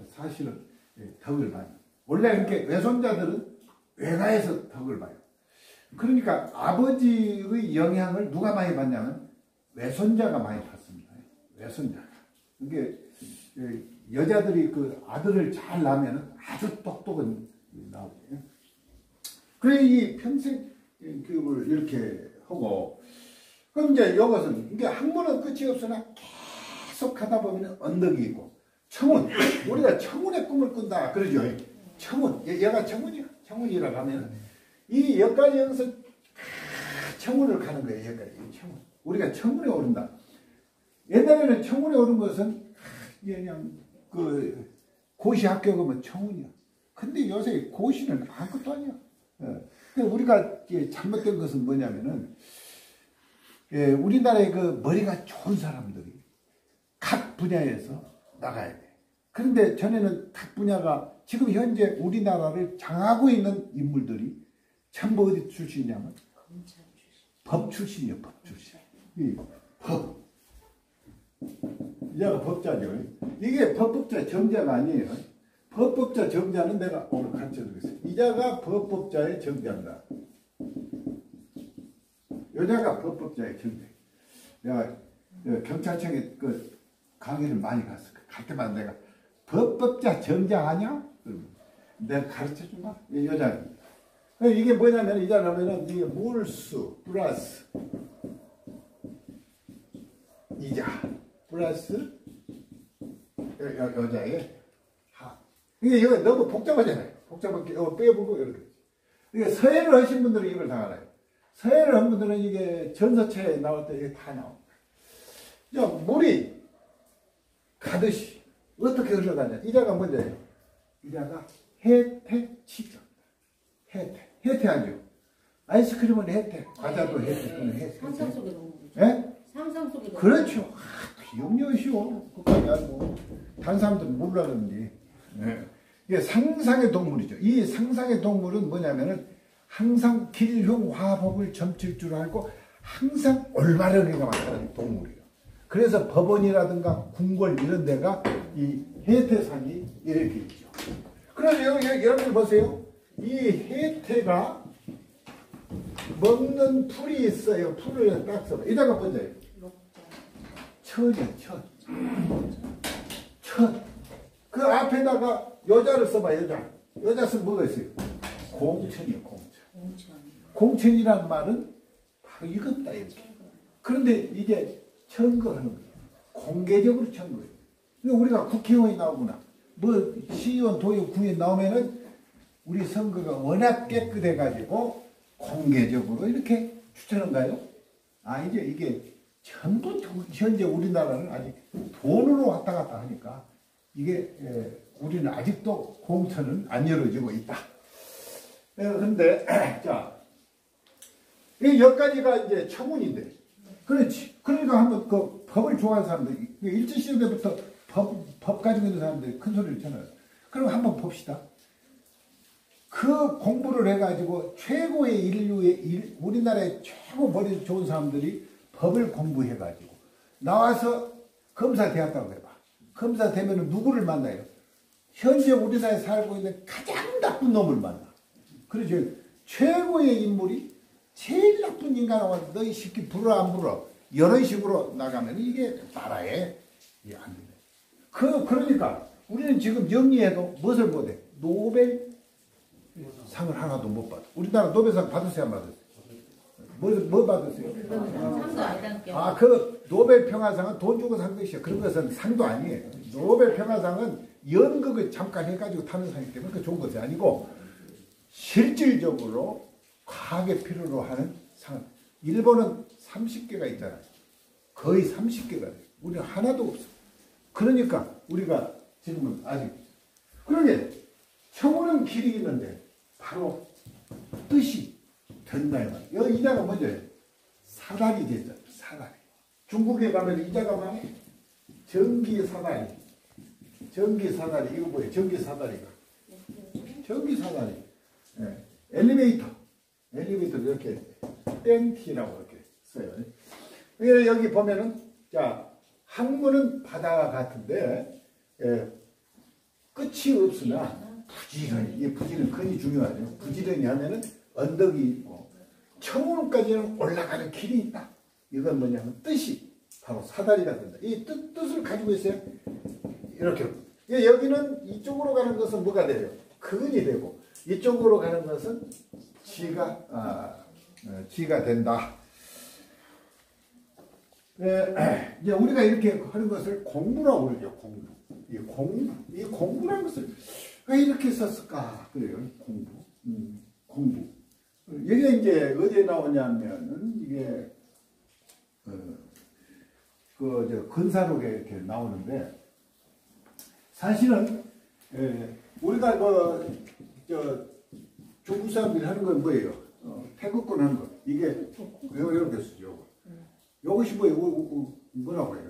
Speaker 1: 사실은 덕을 봐요. 원래 이렇게 외손자들은 외가에서 덕을 봐요. 그러니까 아버지의 영향을 누가 많이 받냐면 외손자가 많이 받습니다. 외손자가. 이게 여자들이 그 아들을 잘 낳으면 아주 똑똑한 나오고요. 그래 이 평생 교육을 이렇게 하고 그럼 이제 이것은 이게 학문은 끝이 없으나 계속 하다 보면 언덕이 있고 청운 우리가 청운의 꿈을 꾼다 그러죠. 청운 얘가 청운이라고 하면 이 여기까지 여기서 청운을 가는 거예요. 여기까지 청운 우리가 청운에 오른다. 옛날에는 청운에 오른 것은 그냥 그 고시 학교 가면 청운이야. 근데 요새 고시는 아무것도 아니야. 우리가 잘못된 것은 뭐냐면은 우리나라의 그 머리가 좋은 사람들이 각 분야에서 나가야 돼. 그런데 전에는 각 분야가 지금 현재 우리나라를 장하고 있는 인물들이 전부 어디 출신이냐면 법 출신이에요. 법 출신. 이 법. 얘가 법자죠. 이게 법법자 정자가 아니에요. 법법자 정자는 내가 오늘 가르쳐드리겠습니다. 이자가 법법자의 정자입니다. 여자가 법법자의 정자. 내가 경찰청에 그 강의를 많이 갔어. 갈 때마다 내가 법법자 정자 아냐? 내가 가르쳐준다. 여자는. 이게 뭐냐면 이자라면은 이게 물수 플러스 이자 플러스 여자의 이게 이거 너무 복잡하잖아요. 복잡하게 이거 빼보고 이렇게. 이게 서예를 하신 분들은 이걸 다 알아요. 서예를 한 분들은 이게 전서체에 나올 때 이게 다 나옵니다. 자, 물이 가듯이 어떻게 흘러가냐. 이자가 뭔데요? 이자가 혜택치죠. 혜택하죠. 아이스크림은 혜택, 과자도 혜택.
Speaker 3: 상상 속의 동물이죠.
Speaker 1: 예?
Speaker 3: 상상 속의 동물.
Speaker 1: 그렇죠. 기억력이시오. 그까지 알고. 다른 사람들은 몰라는데. 네. 이게 상상의 동물이죠. 이 상상의 동물은 뭐냐면은 항상 길흉화복을 점칠 줄 알고 항상 올바르게 나타나는 동물이에요. 그래서 법원이라든가 궁궐 이런 데가 이 혜태상이 이렇게 있죠. 그럼 여러분들 보세요. 이 혜태가 먹는 풀이 있어요. 풀을 딱 써봐. 이자가 뭔데요? 천이야, 천. 천. 그 앞에다가 여자를 써봐, 여자. 여자 쓰면 뭐가 있어요? 공천이요, 공천. 공천이란 말은 바로 이겁다, 이렇게. 그런데 이제 청거하는 거예요. 공개적으로 청거해요. 우리가 국회의원이 나오거나, 뭐, 시의원, 도의원, 국회의원 나오면은 우리 선거가 워낙 깨끗해가지고 공개적으로 이렇게 추천한가요? 아니죠. 이게 전부 현재 우리나라는 아직 돈으로 왔다 갔다 하니까 이게 우리는 아직도 공천은 안 이루어지고 있다. 그런데 자 여기까지가 이제 청운인데 그렇지. 그러니까 한번 그 법을 좋아하는 사람들 일제시대부터 법 가지고 있는 사람들이 큰 소리를 쳐놔요. 그럼 한번 봅시다. 그 공부를 해가지고 최고의 인류의 우리나라의 최고 머리 좋은 사람들이 법을 공부해가지고 나와서 검사 되었다고 해봐. 검사 되면 누구를 만나요? 현재 우리나라에 살고 있는 가장 나쁜 놈을 만나. 그렇죠. 최고의 인물이 제일 나쁜 인간하고 너희 시키 불어 안 불어 이런 식으로 나가면 이게 나라에 안 된다. 그러니까 우리는 지금 영리해도 무엇을 못해? 노벨 상을 하나도 못 받아. 우리나라 노벨상 받으세요, 안 받으세요? 뭐 받으세요?
Speaker 3: 상도 아니다니까요.
Speaker 1: 아, 그 노벨 평화상은 돈 주고 산 것이요. 그런 것은 상도 아니에요. 노벨 평화상은 연극을 잠깐 해가지고 타는 상이기 때문에 그 좋은 것이 아니고 실질적으로 과학의 필요로 하는 상. 일본은 30개가 있잖아요. 거의 30개가 돼요. 우리는 하나도 없어. 그러니까 우리가 지금은 아직 그러게 청운은 길이 있는데 바로 뜻이 된다요. 여기 이자가 뭐죠? 사다리 되죠. 사다리. 중국에 가면 이자가 많아요. 전기사다리. 전기사다리. 이거 뭐예요? 전기사다리가. 전기사다리. 네. 엘리베이터 이렇게 땡티라고 이렇게 써요. 여기 보면은 자 항문은 바다 같은데 끝이 없으나 부지런히 이 부지런히 중요하죠. 부지런히 하면은 언덕이 있고 청운까지는 올라가는 길이 있다. 이건 뭐냐면 뜻이 바로 사다리가 된다. 이 뜻을 가지고 있어요. 이렇게 여기는 이쪽으로 가는 것은 뭐가 돼요? 근이 되고 이쪽으로 가는 것은 지가 된다. 이제 우리가 이렇게 하는 것을 공부라고 그러죠. 이 공부라는 것을 왜 이렇게 썼을까? 그래요. 공부. 이게 이제 어디에 나오냐면은 이게 근사록에 이렇게 나오는데 사실은 우리가 중국 사람들이 하는 건 뭐예요? 태극권 하는 거. 이게 이렇게 쓰죠. 이것이 뭐라고 해요?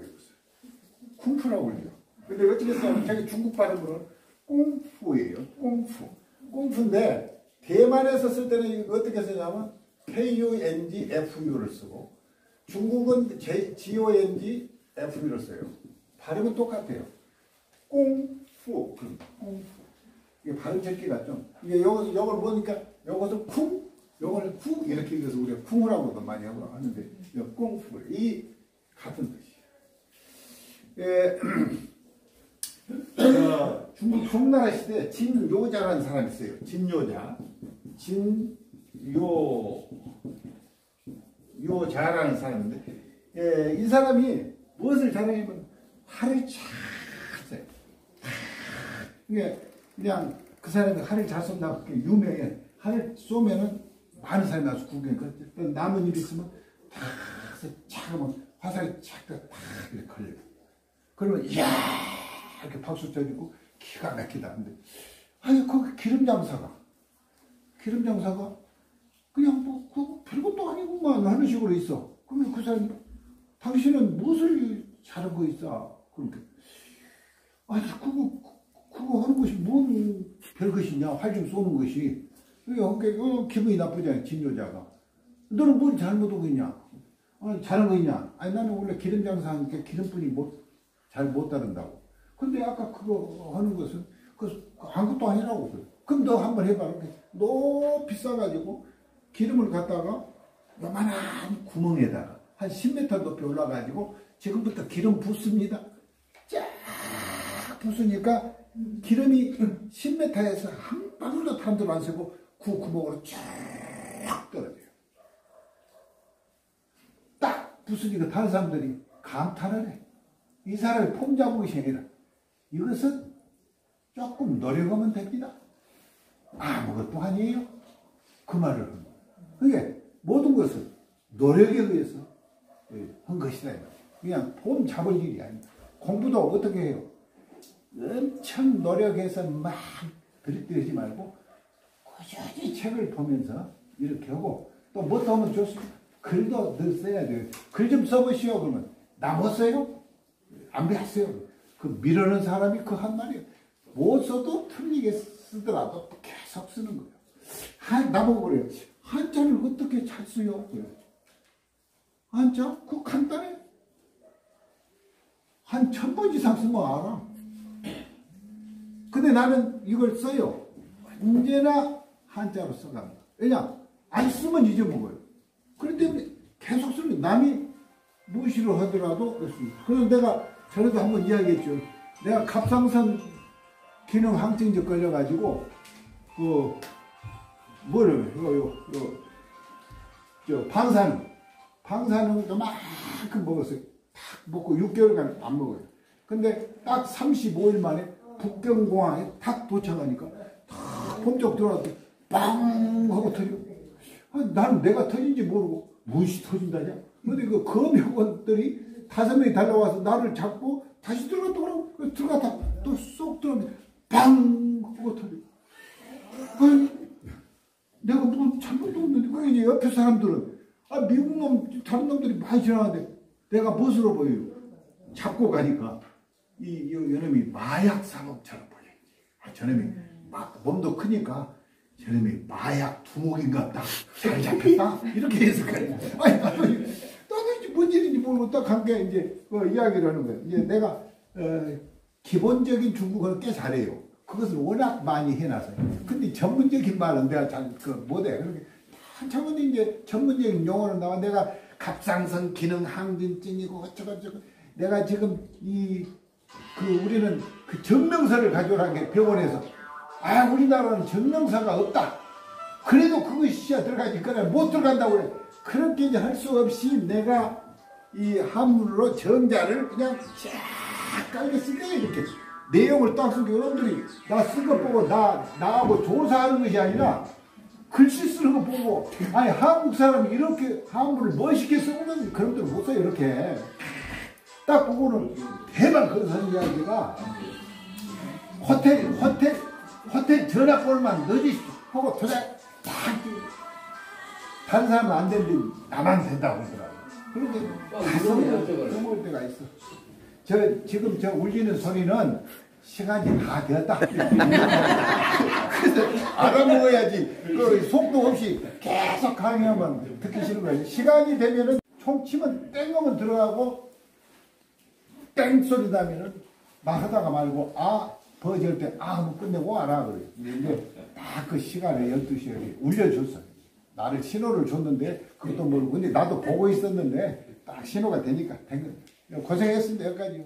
Speaker 1: 쿵푸라고 그러죠. 근데 어떻게 쓰냐면 자기 중국 발음으로는 꽁푸예요. 꽁푸인데 대만에서 쓸 때는 어떻게 쓰냐면 KUNGFU를 쓰고 중국은 GONGFU를 써요. 발음은 똑같아요. 꽁푸. 이게 발음 찾기가 좀 이게 요걸 보니까 요것은 쿵, 요거는 쿵 이렇게 읽어서 우리가 쿵이라고도 많이 하는데 꽁푸 이 같은 뜻이에요. 중국 송나라 시대에 진요자라는 사람이 있어요. 진요자라는 사람인데 이 사람이 무엇을 잘하냐면 활을 잘 쏴요. 그냥 그 사람이 활을 잘 쏜다고 유명해. 활을 쏘면은 많은 사람이 나서 구경해. 남은 일 있으면 탁 하면 화살이 탁 이렇게 걸려요. 그러면 이야 이렇게 박수 쳐주고 기가 막히다. 근데 아니 거기 기름 장사가 그냥 뭐 별것도 아니구만 하는 식으로 있어. 그러면 그 사람이 당신은 무엇을 잘한 거 있어? 그러니까 아니 그거 하는 것이 뭔 별것이냐? 활 좀 쏘는 것이. 그러니까 기분이 나쁘잖아요. 진요자가. 너는 뭘 잘못하고 있냐? 아니 잘한 거 있냐? 아니 나는 원래 기름 장사하니까 기름뿐이 잘 못 따른다고. 근데 아까 그거 하는 것은 아무것도 아니라고. 그럼 너 한번 해봐. 높이 싸가지고 기름을 갖다가 요만한 구멍에다가 한 10m 높이 올라가지고 지금부터 기름 붓습니다. 쫙 부수니까 기름이 10m에서 한 방울도 타람도 안 새고 그 구멍으로 쫙 떨어져요. 딱 부수니까 다른 사람들이 감탄을 해. 이 사람이 폼 잡은 것이 아니라 이것은 조금 노력하면 됩니다. 아무것도 아니에요. 그 말을 합니다. 그게 모든 것은 노력에 의해서 한 것이다. 그냥 폼 잡을 일이 아닙니다. 공부도 어떻게 해요? 엄청 노력해서 막 들이대지 말고 꾸준히 책을 보면서 이렇게 하고 또 뭣도 하면 좋습니다. 글도 늘 써야 돼요. 글 좀 써보시오. 그러면 나 못 써요? 안 배웠어요. 그 미루는 사람이 그 한 말이에요. 못 써도 틀리게 쓰더라도 계속 쓰는 거예요. 나보고 그래요. 한자를 어떻게 잘 써요? 그래요. 한자? 그거 간단해. 한 1000번 이상 쓰면 알아. 근데 나는 이걸 써요. 언제나 한자로 써갑니다. 왜냐? 안 쓰면 잊어먹어요. 그렇기 때문에 계속 쓰는 남이 무시를 하더라도 그래서 내가 전에도 한번 이야기했죠. 내가 갑상선 기능 항진제 걸려가지고 방사능 요만큼 먹었어요. 딱 먹고 6개월간 안 먹어요. 근데 딱 35일 만에 북경공항에 딱 도착하니까 딱 폼쩍 들어왔더니 빵 하고 터져. 나는 내가 터진지 모르고 무엇이 터진다냐. 근데 그 검역원들이 5명이 달려와서 나를 잡고 다시 들어갔더라고. 들어갔다 또 쏙 들어오면 빵 하고 터져. 아니 내가 뭐 잘못도 없는데 그 이제 옆에 사람들은 미국 놈 다른 놈들이 많이 지나가는데 내가 무엇으로 보여요? 잡고 가니까 이놈이 마약 사범처럼 보여요. 저놈이 막 몸도 크니까 저놈이 마약 두목인가 딱 잘 잡혔다 이렇게 했을 거야. 아니 나도 이제 뭔 일인지 모르고 딱 한 게 이제 이야기를 하는 거예요. 이제 내가 기본적인 중국어를 꽤 잘해요. 그것을 워낙 많이 해놔서요. 근데 전문적인 말은 내가 잘 못해. 그렇게 한참은 이제 전문적인 용어는 나와. 내가 갑상선 기능 항진증이고 어쩌고저쩌고. 내가 지금 우리는 그 증명서를 가져오라는 게 병원에서 우리나라는 증명서가 없다. 그래도 그것이 들어가지. 그래 못 들어간다고 그래. 그렇게 이제 할 수 없이 내가 이 한문으로 정자를 그냥 쫙 깔게 쓸 거예요. 이렇게 내용을 딱 쓰고 여러분들이 나 쓴 거 보고 나하고 조사하는 것이 아니라 글씨 쓰는 거 보고 한국 사람이 이렇게 한문을 멋있게 쓰는 그런 데는 못 써요. 이렇게 딱 보고는 대박 그런 이야기가 호텔 전화번호만 넣어주십시오 하고 도장 딱 다른 사람은 안 되는데 나만 된다고 그러더라고요. 그렇게 다 써먹을 때가 있어. 지금 울리는 소리는 시간이 다 되었다. 그래서 알아먹어야지. 그 속도 없이 계속 강의하면 듣기 싫은 거예요. 시간이 되면은 총 치면 땡하면 들어가고 땡 소리 나면은 막 하다가 말고 버질 때 하면 끝내고 와라 그래요. 근데 딱 그 시간에 12시에 울려줬어. 나를 신호를 줬는데 그것도 모르고 근데 나도 보고 있었는데 딱 신호가 되니까 된 거예요. 고생했습니다. 여기까지.